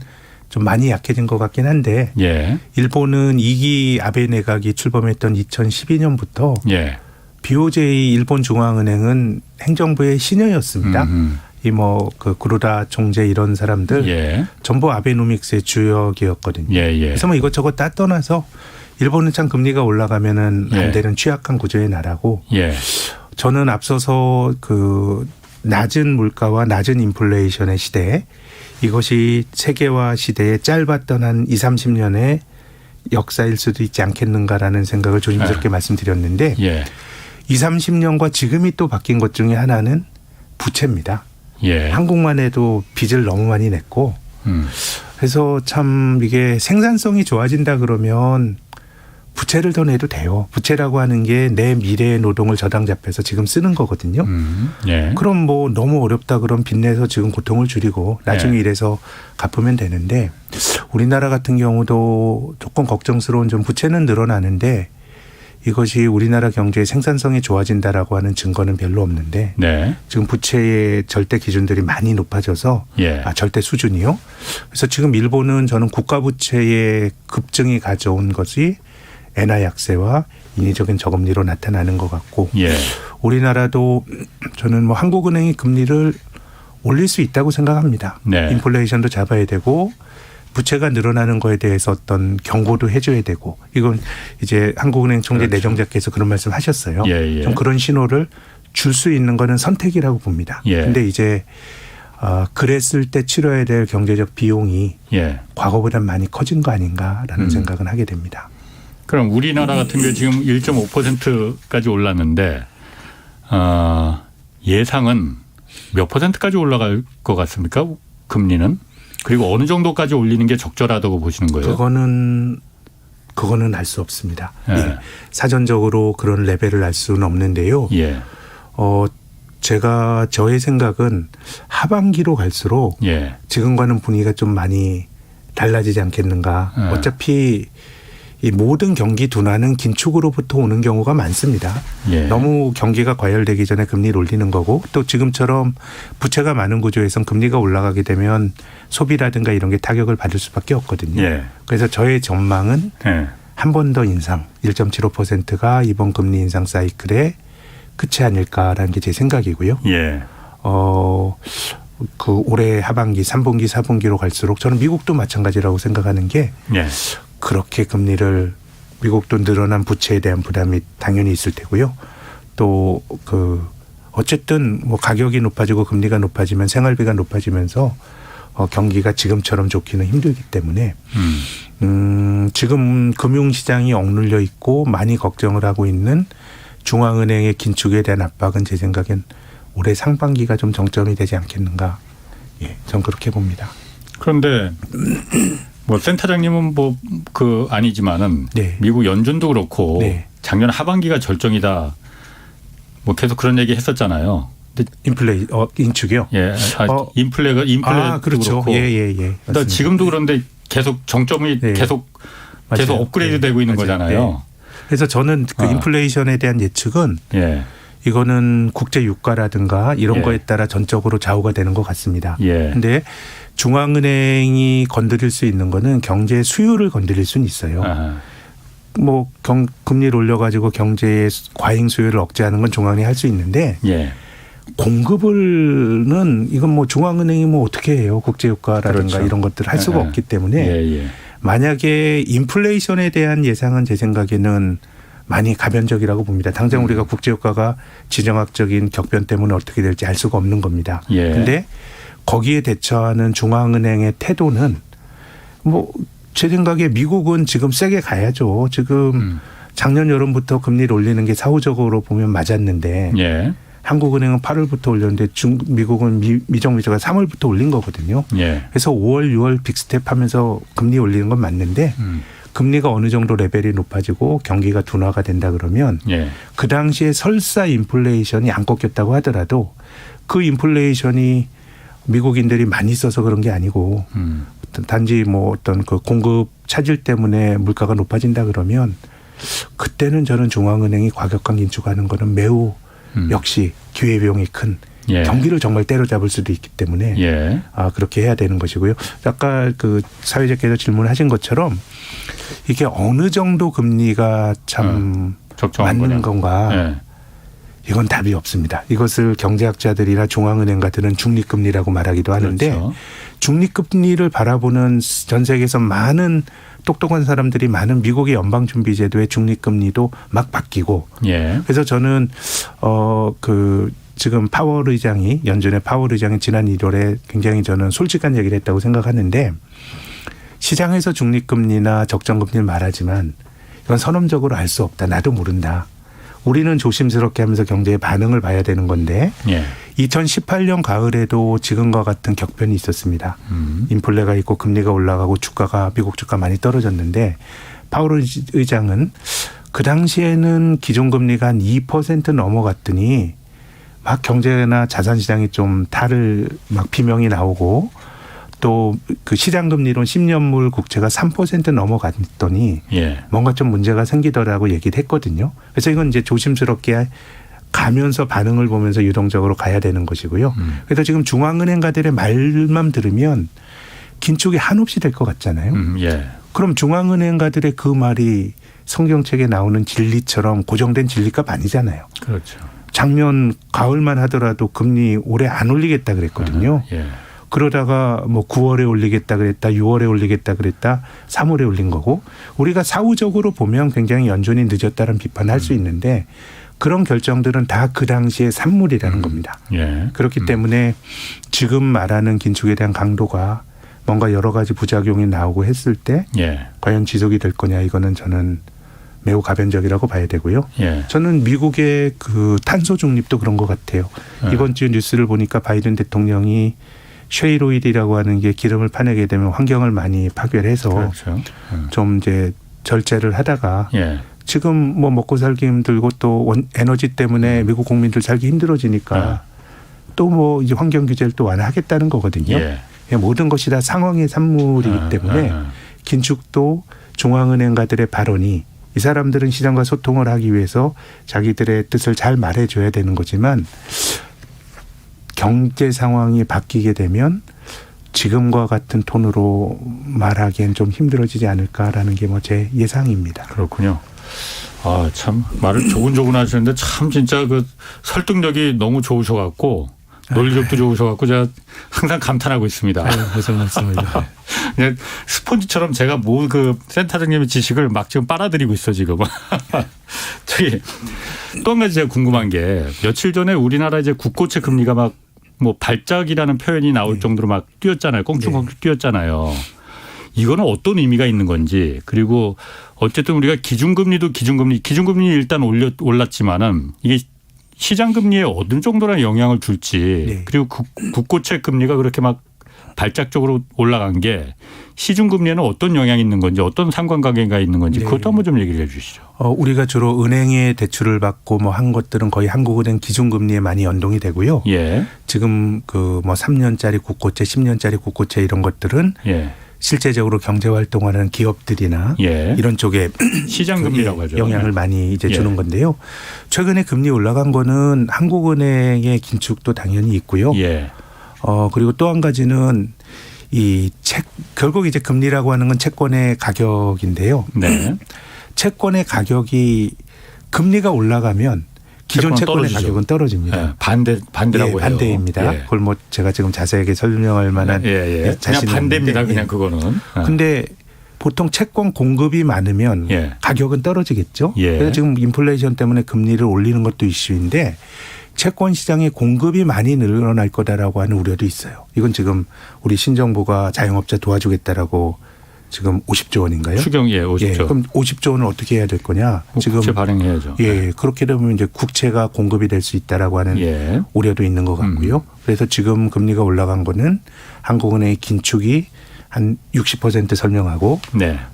좀 많이 약해진 것 같긴 한데 예. 일본은 2기 아베 내각이 출범했던 2012년부터 예. BOJ 일본 중앙은행은 행정부의 신여였습니다. 이 뭐 그 구로다 총재 이런 사람들 예. 전부 아베노믹스의 주역이었거든요. 예. 예. 그래서 뭐 이것저것 다 떠나서 일본은 참 금리가 올라가면은 예. 안 되는 취약한 구조의 나라고 예. 저는 앞서서 그 낮은 물가와 낮은 인플레이션의 시대에 이것이 세계화 시대에 짧았던 한 20, 30년의 역사일 수도 있지 않겠는가라는 생각을 조심스럽게 말씀드렸는데 예. 20, 30년과 지금이 또 바뀐 것 중에 하나는 부채입니다. 예. 한국만 해도 빚을 너무 많이 냈고 그래서 참 이게 생산성이 좋아진다 그러면 부채를 더 내도 돼요. 부채라고 하는 게 내 미래의 노동을 저당잡해서 지금 쓰는 거거든요. 예. 그럼 뭐 너무 어렵다 그럼 빚내서 지금 고통을 줄이고 나중에 예. 이래서 갚으면 되는데 우리나라 같은 경우도 조금 걱정스러운 좀 부채는 늘어나는데 이것이 우리나라 경제의 생산성이 좋아진다라고 하는 증거는 별로 없는데 네. 지금 부채의 절대 기준들이 많이 높아져서 예. 절대 수준이요. 그래서 지금 일본은 저는 국가 부채의 급증이 가져온 것이 엔화 약세와 인위적인 저금리로 나타나는 것 같고 예. 우리나라도 저는 뭐 한국은행이 금리를 올릴 수 있다고 생각합니다. 네. 인플레이션도 잡아야 되고 부채가 늘어나는 거에 대해서 어떤 경고도 해줘야 되고 이건 이제 한국은행 총재 그렇죠. 내정자께서 그런 말씀 하셨어요. 예, 예. 좀 그런 신호를 줄 수 있는 거는 선택이라고 봅니다. 그런데 예. 이제 그랬을 때 치러야 될 경제적 비용이 예. 과거보다 많이 커진 거 아닌가라는 생각은 하게 됩니다. 그럼 우리나라 같은 경우 지금 1.5%까지 올랐는데 예상은 몇 %까지 올라갈 것 같습니까? 금리는? 그리고 어느 정도까지 올리는 게 적절하다고 보시는 거예요? 그거는 알 수 없습니다. 예. 예. 사전적으로 그런 레벨을 알 수는 없는데요. 예. 저의 생각은 하반기로 갈수록 예. 지금과는 분위기가 좀 많이 달라지지 않겠는가. 예. 어차피 이 모든 경기 둔화는 긴축으로부터 오는 경우가 많습니다. 예. 너무 경기가 과열되기 전에 금리를 올리는 거고 또 지금처럼 부채가 많은 구조에선 금리가 올라가게 되면 소비라든가 이런 게 타격을 받을 수밖에 없거든요. 예. 그래서 저의 전망은 예. 한 번 더 인상 1.75%가 이번 금리 인상 사이클의 끝이 아닐까라는 게 제 생각이고요. 예. 그 올해 하반기 3분기 4분기로 갈수록 저는 미국도 마찬가지라고 생각하는 게 예. 그렇게 금리를 미국도 늘어난 부채에 대한 부담이 당연히 있을 테고요. 또 어쨌든 뭐 가격이 높아지고 금리가 높아지면 생활비가 높아지면서 경기가 지금처럼 좋기는 힘들기 때문에 지금 금융시장이 억눌려 있고 많이 걱정을 하고 있는 중앙은행의 긴축에 대한 압박은 제 생각엔 올해 상반기가 좀 정점이 되지 않겠는가. 예, 전 그렇게 봅니다. 그런데 뭐 센터장님은 아니지만은 네. 미국 연준도 그렇고 네. 작년 하반기가 절정이다. 뭐 계속 그런 얘기 했었잖아요. 근데 인축이요? 예. 인플레도 그렇죠. 그렇고. 예. 그러니까 지금도 그런데 계속 정점이 네. 계속 맞아요. 업그레이드 되고 있는 거잖아요. 네. 그래서 저는 그 인플레이션에 대한 예측은 예. 이거는 국제 유가라든가 이런 예. 거에 따라 전적으로 좌우가 되는 것 같습니다. 예. 근데 중앙은행이 건드릴 수 있는 거는 경제 수요를 건드릴 수는 있어요. 아하. 뭐 금리를 올려가지고 경제의 과잉 수요를 억제하는 건 중앙은행이 할 수 있는데 예. 공급을는 이건 뭐 중앙은행이 뭐 어떻게 해요? 국제 유가라든가 그렇죠. 이런 것들을 할 수가 없기 때문에 예. 만약에 인플레이션에 대한 예상은 제 생각에는 많이 가변적이라고 봅니다. 당장 우리가 국제유가가 지정학적인 격변 때문에 어떻게 될지 알 수가 없는 겁니다. 그런데 예. 거기에 대처하는 중앙은행의 태도는 뭐 제 생각에 미국은 지금 세게 가야죠. 지금 작년 여름부터 금리를 올리는 게 사후적으로 보면 맞았는데 예. 한국은행은 8월부터 올렸는데 미국은 미정부가 3월부터 올린 거거든요. 예. 그래서 5월, 6월 빅스텝 하면서 금리 올리는 건 맞는데 금리가 어느 정도 레벨이 높아지고 경기가 둔화가 된다 그러면 예. 그 당시에 설사 인플레이션이 안 꺾였다고 하더라도 그 인플레이션이 미국인들이 많이 써서 그런 게 아니고 단지 뭐 어떤 그 공급 차질 때문에 물가가 높아진다 그러면 그때는 저는 중앙은행이 과격한 긴축하는 거는 매우 역시 기회비용이 큰 예. 경기를 정말 때려잡을 수도 있기 때문에 예. 그렇게 해야 되는 것이고요. 아까 그 사회자께서 질문하신 것처럼 이게 어느 정도 금리가 참 적정한 맞는 거냐. 건가. 예. 이건 답이 없습니다. 이것을 경제학자들이나 중앙은행가들은 중립금리라고 말하기도 하는데 그렇죠. 중립금리를 바라보는 전 세계에서 많은 똑똑한 사람들이 많은 미국의 연방준비제도의 중립금리도 막 바뀌고 예. 그래서 저는 지금 파월 의장이 연준의 파월 의장이 지난 1월에 굉장히 저는 솔직한 얘기를 했다고 생각하는데 시장에서 중립금리나 적정금리를 말하지만 이건 선언적으로 알 수 없다. 나도 모른다. 우리는 조심스럽게 하면서 경제의 반응을 봐야 되는 건데 예. 2018년 가을에도 지금과 같은 격변이 있었습니다. 인플레가 있고 금리가 올라가고 미국 주가 많이 떨어졌는데 파월 의장은 그 당시에는 기존금리가 한 2% 넘어갔더니 막 경제나 자산시장이 좀 막 비명이 나오고 또 그 시장금리론 10년물 국채가 3% 넘어갔더니 예. 뭔가 좀 문제가 생기더라고 얘기를 했거든요. 그래서 이건 이제 조심스럽게 가면서 반응을 보면서 유동적으로 가야 되는 것이고요. 그래서 지금 중앙은행가들의 말만 들으면 긴축이 한없이 될 것 같잖아요. 예. 그럼 중앙은행가들의 그 말이 성경책에 나오는 진리처럼 고정된 진리값 아니잖아요. 그렇죠. 작년 가을만 하더라도 금리 올해 안 올리겠다 그랬거든요. 예. 그러다가 뭐 9월에 올리겠다 그랬다, 6월에 올리겠다 그랬다, 3월에 올린 거고 우리가 사후적으로 보면 굉장히 연준이 늦었다는 비판을 할 수 있는데 그런 결정들은 다 그 당시의 산물이라는 겁니다. 예. 그렇기 때문에 지금 말하는 긴축에 대한 강도가 뭔가 여러 가지 부작용이 나오고 했을 때 예. 과연 지속이 될 거냐 이거는 저는 매우 가변적이라고 봐야 되고요. 예. 저는 미국의 그 탄소 중립도 그런 것 같아요. 이번 주 뉴스를 보니까 바이든 대통령이 쉐일 오일이라고 하는 게 기름을 파내게 되면 환경을 많이 파괴해서 그렇죠. 좀 이제 절제를 하다가 예. 지금 뭐 먹고 살기 힘들고 또 에너지 때문에 미국 국민들 살기 힘들어지니까 또 뭐 이제 환경 규제를 또 완화하겠다는 거거든요. 예. 모든 것이 다 상황의 산물이기 때문에 긴축도 중앙은행가들의 발언이 이 사람들은 시장과 소통을 하기 위해서 자기들의 뜻을 잘 말해줘야 되는 거지만 경제 상황이 바뀌게 되면 지금과 같은 톤으로 말하기엔 좀 힘들어지지 않을까라는 게 뭐 제 예상입니다. 그렇군요. 아, 참 말을 조곤조곤 하시는데 참 진짜 그 설득력이 너무 좋으셔갖고 논리력도 좋으셔갖고 제가 항상 감탄하고 있습니다. 무슨 말씀이죠? 그냥 스폰지처럼 제가 뭐 그 센터장님의 지식을 막 지금 빨아들이고 있어 지금. 저기 또 한 가지 제가 궁금한 게 며칠 전에 우리나라 이제 국고채 금리가 막 뭐 발작이라는 표현이 나올 정도로 막 뛰었잖아요. 꽁충꽁충 뛰었잖아요. 이거는 어떤 의미가 있는 건지 그리고 어쨌든 우리가 기준금리도 기준금리 일단 올랐지만은 이게 시장금리에 어느 정도나 영향을 줄지 그리고 국고채 금리가 그렇게 막 발작적으로 올라간 게 시중금리에는 어떤 영향이 있는 건지 어떤 상관관계가 있는 건지 그것도 한번 좀 얘기를 해 주시죠. 우리가 주로 은행에 대출을 받고 뭐 한 것들은 거의 한국은행 기준금리에 많이 연동이 되고요. 예. 지금 그 뭐 3년짜리 국고채, 10년짜리 국고채 이런 것들은 실제적으로 경제 활동하는 기업들이나 이런 쪽에 시장금리라고 하죠. 영향을 많이 이제 주는 건데요. 최근에 금리 올라간 거는 한국은행의 긴축도 당연히 있고요. 그리고 또 한 가지는 결국 이제 금리라고 하는 건 채권의 가격인데요. 채권의 가격이 금리가 올라가면 기존 채권의 가격은 떨어집니다. 반대라고 해요. 반대입니다. 그걸 뭐 제가 지금 자세하게 설명할 만한 그냥 반대입니다. 그냥 그거는. 근데 보통 채권 공급이 많으면 가격은 떨어지겠죠. 그래서 지금 인플레이션 때문에 금리를 올리는 것도 이슈인데 채권 시장의 공급이 많이 늘어날 거다라고 하는 우려도 있어요. 이건 지금 우리 신정부가 자영업자 도와주겠다라고 지금 50조 원인가요? 추경 50조. 그럼 50조 원을 어떻게 해야 될 거냐? 지금 국채 발행해야죠. 그렇게 되면 이제 국채가 공급이 될 수 있다라고 하는 우려도 있는 것 같고요. 그래서 지금 금리가 올라간 거는 한국은행의 긴축이 한 60% 설명하고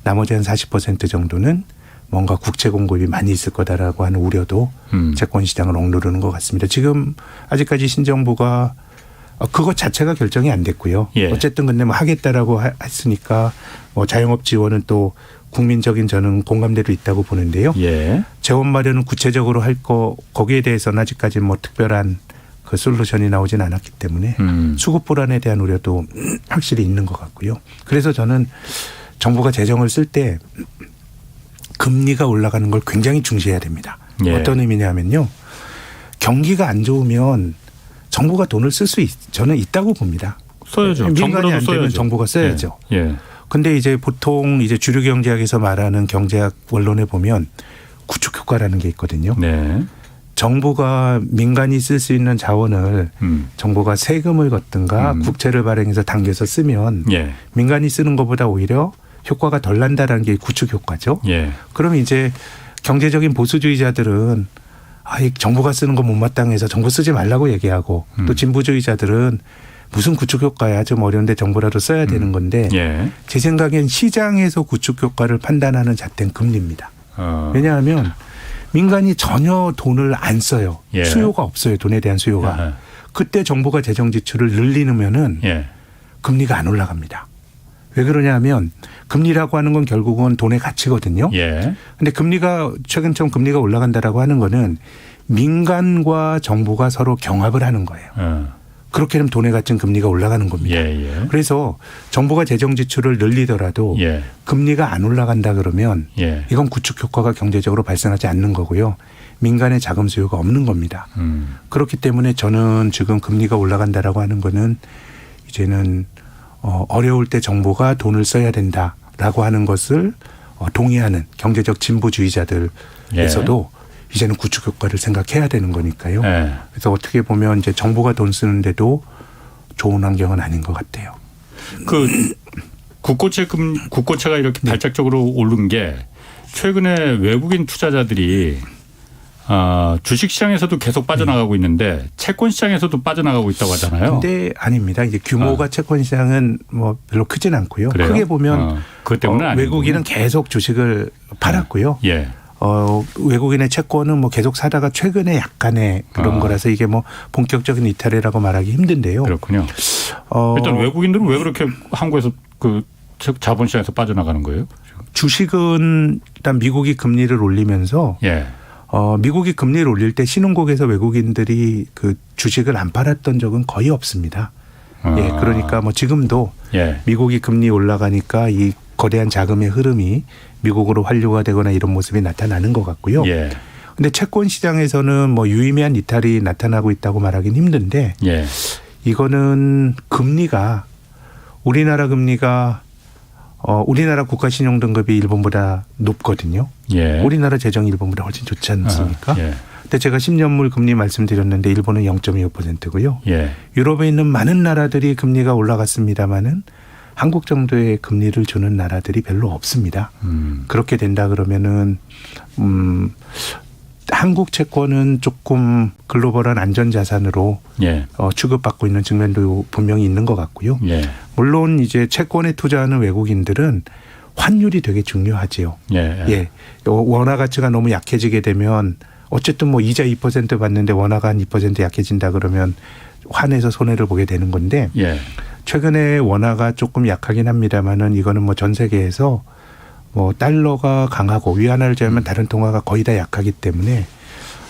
나머지 한 40% 정도는 뭔가 국채 공급이 많이 있을 거다라고 하는 우려도 채권 시장을 억누르는 것 같습니다. 지금 아직까지 신정부가 그것 자체가 결정이 안 됐고요. 어쨌든 근데 뭐 하겠다라고 했으니까 뭐 자영업 지원은 또 국민적인 저는 공감대도 있다고 보는데요. 재원 마련은 구체적으로 할 거기에 대해서는 아직까지 뭐 특별한 그 솔루션이 나오진 않았기 때문에 수급 불안에 대한 우려도 확실히 있는 것 같고요. 그래서 저는 정부가 재정을 쓸 때 금리가 올라가는 걸 굉장히 중시해야 됩니다. 어떤 의미냐면요. 경기가 안 좋으면 정부가 돈을 쓸 수 저는 있다고 봅니다. 써야죠. 민간이 안 되면 정부가 써야죠. 근데 이제 보통 이제 주류 경제학에서 말하는 경제학 원론에 보면 구축 효과라는 게 있거든요. 정부가 민간이 쓸 수 있는 자원을 정부가 세금을 걷든가 국채를 발행해서 당겨서 쓰면 민간이 쓰는 것보다 오히려 효과가 덜 난다라는 게 구축 효과죠. 그럼 이제 경제적인 보수주의자들은 정부가 쓰는 거 못마땅해서 정부 쓰지 말라고 얘기하고 또 진보주의자들은 무슨 구축 효과야 좀 어려운데 정부라도 써야 되는 건데 제 생각엔 시장에서 구축 효과를 판단하는 잣대는 금리입니다. 왜냐하면 민간이 전혀 돈을 안 써요. 수요가 없어요. 돈에 대한 수요가. 그때 정부가 재정 지출을 늘리면은 금리가 안 올라갑니다. 왜 그러냐면 금리라고 하는 건 결국은 돈의 가치거든요. 근데 금리가 최근처럼 금리가 올라간다라고 하는 거는 민간과 정부가 서로 경합을 하는 거예요. 그렇게 되면 돈의 가치는 금리가 올라가는 겁니다. 그래서 정부가 재정 지출을 늘리더라도 금리가 안 올라간다 그러면 이건 구축 효과가 경제적으로 발생하지 않는 거고요. 민간의 자금 수요가 없는 겁니다. 그렇기 때문에 저는 지금 금리가 올라간다라고 하는 거는 이제는 어려울 때 정부가 돈을 써야 된다라고 하는 것을 동의하는 경제적 진보주의자들에서도 이제는 구축 효과를 생각해야 되는 거니까요. 그래서 어떻게 보면 이제 정부가 돈 쓰는데도 좋은 환경은 아닌 것 같아요. 그 국고채가 이렇게 발작적으로 오른 게 최근에 외국인 투자자들이 주식시장에서도 계속 빠져나가고 있는데 채권시장에서도 빠져나가고 있다고 하잖아요. 근데 아닙니다. 이제 규모가 채권 시장은 뭐 별로 크진 않고요. 그래요? 크게 보면 그것 때문은 아니고. 외국인은 계속 주식을 팔았고요. 예. 외국인의 채권은 뭐 계속 사다가 최근에 약간의 그런 거라서 이게 뭐 본격적인 이탈이라고 말하기 힘든데요. 그렇군요. 일단 외국인들은 왜 그렇게 한국에서 그 자본시장에서 빠져나가는 거예요? 주식은 일단 미국이 금리를 올리면서 예. 미국이 금리를 올릴 때 신흥국에서 외국인들이 그 주식을 안 팔았던 적은 거의 없습니다. 예, 그러니까 뭐 지금도 예. 미국이 금리 올라가니까 이 거대한 자금의 흐름이 미국으로 환류가 되거나 이런 모습이 나타나는 것 같고요. 예. 근데 채권 시장에서는 뭐 유의미한 이탈이 나타나고 있다고 말하기는 힘든데 예. 이거는 금리가 우리나라 금리가 우리나라 국가신용 등급이 일본보다 높거든요. 예. 우리나라 재정이 일본보다 훨씬 좋지 않습니까? 예. 근데 제가 10년물 금리 말씀드렸는데 일본은 0.25%고요. 예. 유럽에 있는 많은 나라들이 금리가 올라갔습니다마는 한국 정도의 금리를 주는 나라들이 별로 없습니다. 그렇게 된다 그러면은 한국 채권은 조금 글로벌한 안전자산으로 예. 취급받고 있는 측면도 분명히 있는 것 같고요. 예. 물론 이제 채권에 투자하는 외국인들은 환율이 되게 중요하지요. 예. 예. 원화 가치가 너무 약해지게 되면 어쨌든 뭐 이자 2% 받는데 원화가 한 2% 약해진다 그러면 환에서 손해를 보게 되는 건데 예. 최근에 원화가 조금 약하긴 합니다만은 이거는 뭐 전 세계에서 뭐 달러가 강하고 위안화를 제외하면 다른 통화가 거의 다 약하기 때문에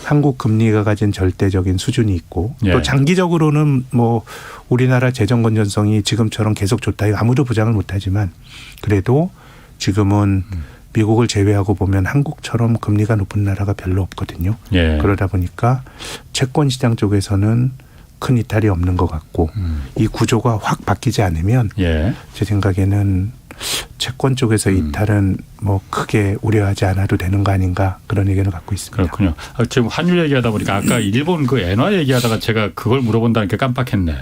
한국 금리가 가진 절대적인 수준이 있고 예. 또 장기적으로는 뭐 우리나라 재정 건전성이 지금처럼 계속 좋다 아무도 부장을 못하지만 그래도 지금은 미국을 제외하고 보면 한국처럼 금리가 높은 나라가 별로 없거든요. 예. 그러다 보니까 채권 시장 쪽에서는 큰 이탈이 없는 것 같고 이 구조가 확 바뀌지 않으면 예. 제 생각에는 채권 쪽에서 이탈은 뭐 크게 우려하지 않아도 되는 거 아닌가 그런 의견을 갖고 있습니다. 그렇군요. 지금 환율 얘기하다 보니까 아까 일본 그 엔화 얘기하다가 제가 그걸 물어본다는 게 깜빡했네.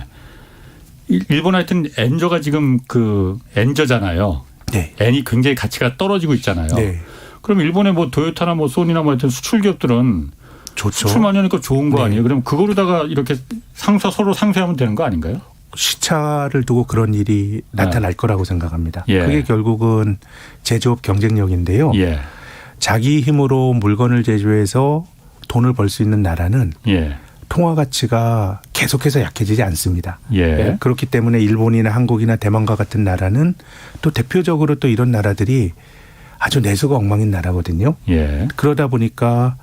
일본 하여튼 엔저가 지금 그 엔저잖아요. 네. 엔이 굉장히 가치가 떨어지고 있잖아요. 네. 그럼 일본의 뭐 도요타나 뭐 소니나 뭐 하여튼 수출 기업들은 좋죠. 수출 많으니까 좋은 거 네. 아니에요? 그럼 그거로다가 이렇게 서로 상쇄하면 되는 거 아닌가요? 시차를 두고 그런 일이 나타날 거라고 생각합니다. 예. 그게 결국은 제조업 경쟁력인데요. 예. 자기 힘으로 물건을 제조해서 돈을 벌 수 있는 나라는 예. 통화 가치가 계속해서 약해지지 않습니다. 예. 그렇기 때문에 일본이나 한국이나 대만과 같은 나라는 또 대표적으로 또 이런 나라들이 아주 내수가 엉망인 나라거든요. 예. 그러다 보니까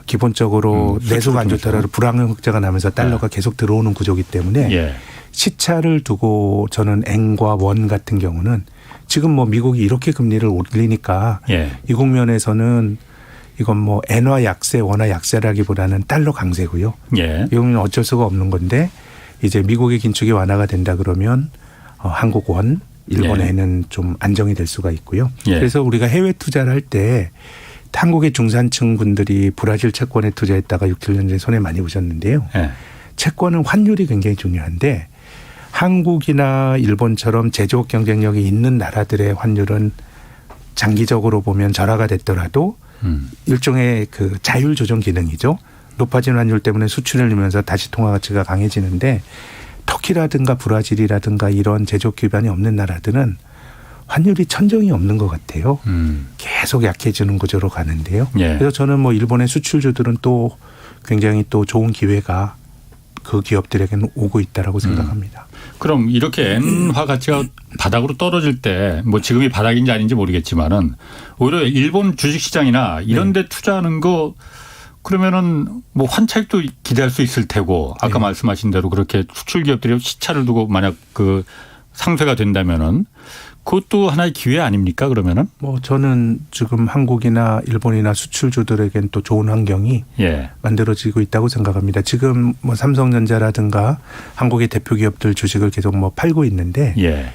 기본적으로 내수가 안 좋더라도 불황 흑자가 나면서 달러가 계속 들어오는 구조이기 때문에 예. 시차를 두고 저는 엔과 원 같은 경우는 지금 뭐 미국이 이렇게 금리를 올리니까 예. 이 국면에서는 이건 뭐 엔화 약세, 원화 약세라기보다는 달러 강세고요. 예. 이건 어쩔 수가 없는 건데 이제 미국의 긴축이 완화가 된다 그러면 한국 원, 일본 엔은 좀 안정이 될 수가 있고요. 예. 그래서 우리가 해외 투자를 할 때 한국의 중산층 분들이 브라질 채권에 투자했다가 6, 7년 전에 손해 많이 보셨는데요. 예. 채권은 환율이 굉장히 중요한데 한국이나 일본처럼 제조업 경쟁력이 있는 나라들의 환율은 장기적으로 보면 절하가 됐더라도 일종의 그 자율 조정 기능이죠. 높아진 환율 때문에 수출을 늘면서 다시 통화 가치가 강해지는데 터키라든가 브라질이라든가 이런 제조업 기반이 없는 나라들은 환율이 천정이 없는 것 같아요. 계속 약해지는 구조로 가는데요. 예. 그래서 저는 뭐 일본의 수출주들은 또 굉장히 또 좋은 기회가 그 기업들에게는 오고 있다라고 생각합니다. 그럼 이렇게 엔화 가치가 바닥으로 떨어질 때 뭐 지금이 바닥인지 아닌지 모르겠지만은 오히려 일본 주식시장이나 이런 데 투자하는 거 그러면은 뭐 환차익도 기대할 수 있을 테고 아까 말씀하신 대로 그렇게 수출 기업들이 시차를 두고 만약 그 상쇄가 된다면은 그것도 하나의 기회 아닙니까 그러면은? 뭐 저는 지금 한국이나 일본이나 수출주들에겐 또 좋은 환경이 예. 만들어지고 있다고 생각합니다. 지금 뭐 삼성전자라든가 한국의 대표 기업들 주식을 계속 뭐 팔고 있는데 예.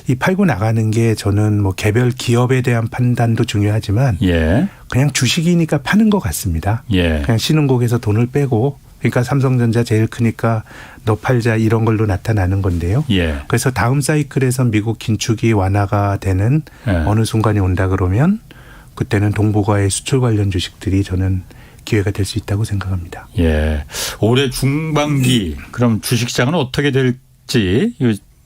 이 팔고 나가는 게 저는 뭐 개별 기업에 대한 판단도 중요하지만 예. 그냥 주식이니까 파는 것 같습니다. 예. 그냥 신흥국에서 돈을 빼고 그러니까 삼성전자 제일 크니까 너 팔자 이런 걸로 나타나는 건데요. 예. 그래서 다음 사이클에서 미국 긴축이 완화가 되는 예. 어느 순간이 온다 그러면 그때는 동북아의 수출 관련 주식들이 저는 기회가 될 수 있다고 생각합니다. 예. 올해 중반기 그럼 주식시장은 어떻게 될지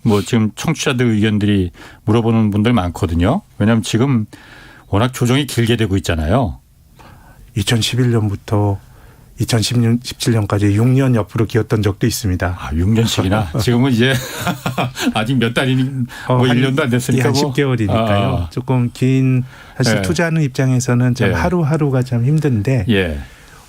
뭐 지금 청취자들 의견들이 물어보는 분들 많거든요. 왜냐하면 지금 워낙 조정이 길게 되고 있잖아요. 2011년부터 2017년까지 6년 옆으로 기었던 적도 있습니다. 아, 6년씩이나. 지금은 이제 아직 몇 달이니 뭐 1년도 안 됐으니까 한 10개월이니까요. 조금 긴 사실 예. 투자하는 입장에서는 참 예. 하루하루가 참 힘든데 예.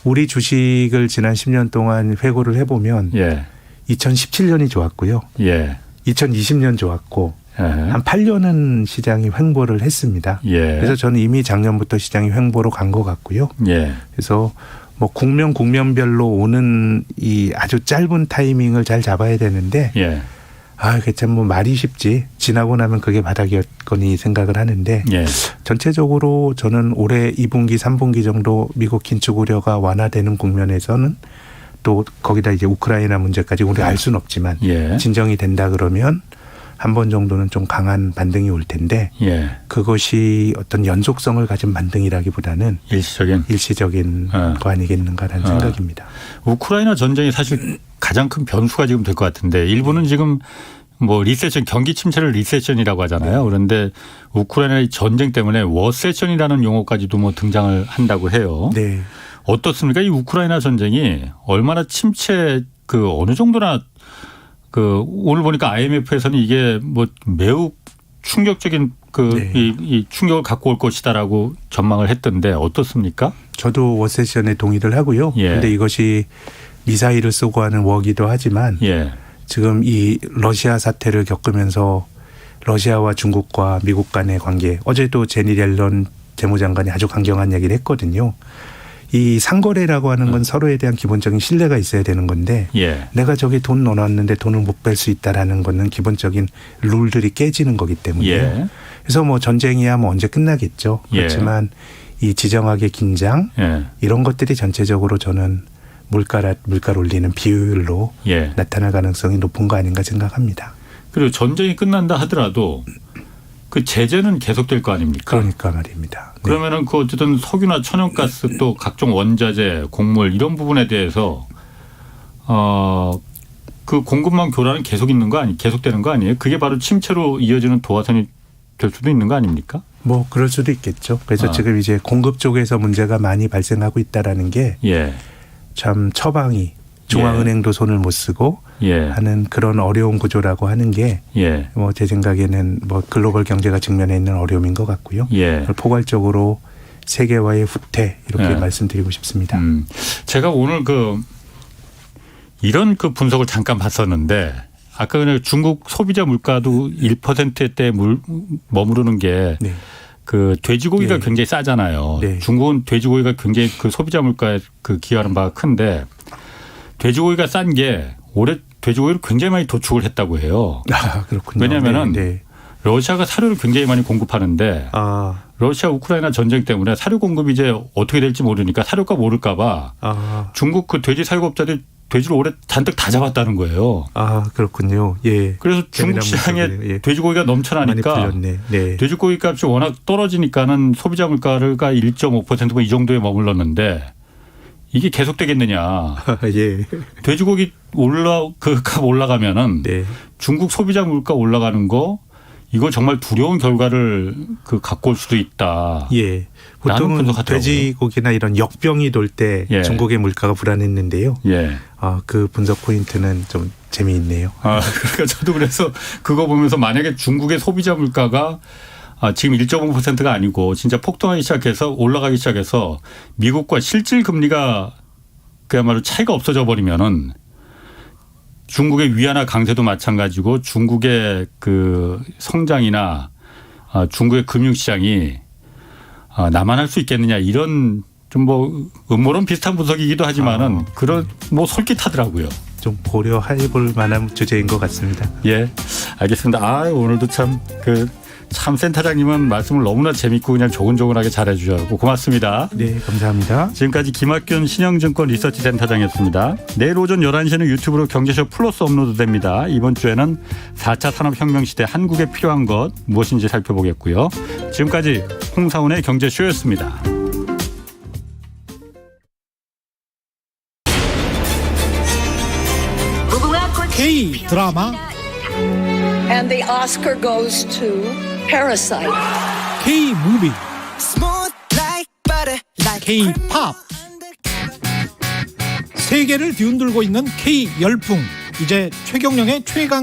우리 주식을 지난 10년 동안 회고를 해보면 예. 2017년이 좋았고요. 예. 2020년 좋았고 예. 한 8년은 시장이 횡보를 했습니다. 예. 그래서 저는 이미 작년부터 시장이 횡보로 간 것 같고요. 예. 그래서 뭐 국면별로 오는 이 아주 짧은 타이밍을 잘 잡아야 되는데 예. 그게 참 뭐 말이 쉽지 지나고 나면 그게 바닥이었거니 생각을 하는데 예. 전체적으로 저는 올해 2분기 3분기 정도 미국 긴축 우려가 완화되는 국면에서는 또 거기다 이제 우크라이나 문제까지 우리가 알 수는 없지만 예. 진정이 된다 그러면 한 번 정도는 좀 강한 반등이 올 텐데 예. 그것이 어떤 연속성을 가진 반등이라기보다는 일시적인 거 아니겠는가라는 생각입니다. 우크라이나 전쟁이 사실 가장 큰 변수가 지금 될 것 같은데 일부는 지금 뭐 리세션 경기 침체를 리세션이라고 하잖아요. 그런데 우크라이나의 전쟁 때문에 워세션이라는 용어까지도 뭐 등장을 한다고 해요. 네. 어떻습니까? 이 우크라이나 전쟁이 얼마나 침체 어느 정도나 오늘 보니까 IMF에서는 이게 뭐 매우 충격적인 네. 이 충격을 갖고 올 것이다라고 전망을 했던데 어떻습니까? 저도 워세션에 동의를 하고요. 그런데 예. 이것이 미사일을 쏘고 하는 워기도 하지만 예. 지금 이 러시아 사태를 겪으면서 러시아와 중국과 미국 간의 관계 어제도 제니 옐런 재무장관이 아주 강경한 얘기를 했거든요. 이 상거래라고 하는 건 서로에 대한 기본적인 신뢰가 있어야 되는 건데 예. 내가 저기 돈 넣어놨는데 돈을 못 뺄 수 있다라는 거는 기본적인 룰들이 깨지는 거기 때문에 예. 그래서 뭐 전쟁이야 뭐 언제 끝나겠죠. 그렇지만 이 지정학의 긴장 예. 이런 것들이 전체적으로 저는 물가를 올리는 비율로 예. 나타날 가능성이 높은 거 아닌가 생각합니다. 그리고 전쟁이 끝난다 하더라도 그 제재는 계속될 거 아닙니까? 그러니까 말입니다. 네. 그러면은 어쨌든 석유나 천연가스 또 각종 원자재, 곡물 이런 부분에 대해서 그 공급망 교란은 계속되는 거 아니에요? 그게 바로 침체로 이어지는 도화선이 될 수도 있는 거 아닙니까? 뭐 그럴 수도 있겠죠. 그래서 지금 이제 공급 쪽에서 문제가 많이 발생하고 있다라는 게 참 처방이 중앙은행도 손을 못 쓰고 하는 그런 어려운 구조라고 하는 게 뭐 제 생각에는 뭐 글로벌 경제가 직면해 있는 어려움인 것 같고요. 포괄적으로 세계화의 후퇴 이렇게 말씀드리고 싶습니다. 제가 오늘 이런 분석을 잠깐 봤었는데 아까 그냥 중국 소비자 물가도 1%대 머무르는 게 돼지고기가 굉장히 싸잖아요. 중국은 돼지고기가 굉장히 소비자 물가에 기여하는 바가 큰데 돼지고기가 싼 게 올해 돼지고기를 굉장히 많이 도축을 했다고 해요. 그렇군요. 왜냐하면은 러시아가 사료를 굉장히 많이 공급하는데 러시아 우크라이나 전쟁 때문에 사료 공급이 이제 어떻게 될지 모르니까 사료값 오를까 봐 중국 돼지 사육업자들이 돼지를 올해 잔뜩 다 잡았다는 거예요. 그렇군요. 예. 그래서 중국 시장에 돼지고기가 넘쳐나니까 돼지고기 값이 워낙 떨어지니까는 소비자 물가가 1.5%뭐 이 정도에 머물렀는데 이게 계속되겠느냐. 돼지고기 값 올라가면은 중국 소비자 물가 올라가는 거 이거 정말 두려운 결과를 갖고 올 수도 있다. 보통은 돼지고기나 이런 역병이 돌 때 중국의 물가가 불안했는데요. 그 분석 포인트는 좀 재미있네요. 그러니까 저도 그래서 그거 보면서 만약에 중국의 소비자 물가가 지금 1.5%가 아니고 진짜 폭등하기 시작해서 올라가기 시작해서 미국과 실질 금리가 그야말로 차이가 없어져 버리면은 중국의 위안화 강세도 마찬가지고 중국의 성장이나 중국의 금융시장이 나만 할 수 있겠느냐 이런 좀 음모론 비슷한 분석이기도 하지만은 그런 솔깃하더라고요. 좀 고려해볼 만한 주제인 것 같습니다. 알겠습니다. 오늘도 참 센터장님은 말씀을 너무나 재밌고 그냥 조근조근하게 잘해주셔서 고맙습니다. 네, 감사합니다. 지금까지 김학균 신영증권 리서치 센터장이었습니다. 내일 오전 11시에는 유튜브로 경제쇼 플러스 업로드됩니다. 이번 주에는 4차 산업혁명 시대 한국에 필요한 것 무엇인지 살펴보겠고요. 지금까지 홍사훈의 경제쇼였습니다. K 드라마, And the Oscar goes to Parasite. K 무비, Smooth like butter, like K 팝. 세계를 뒤흔들고 있는 K 열풍. 이제 최경영의 최강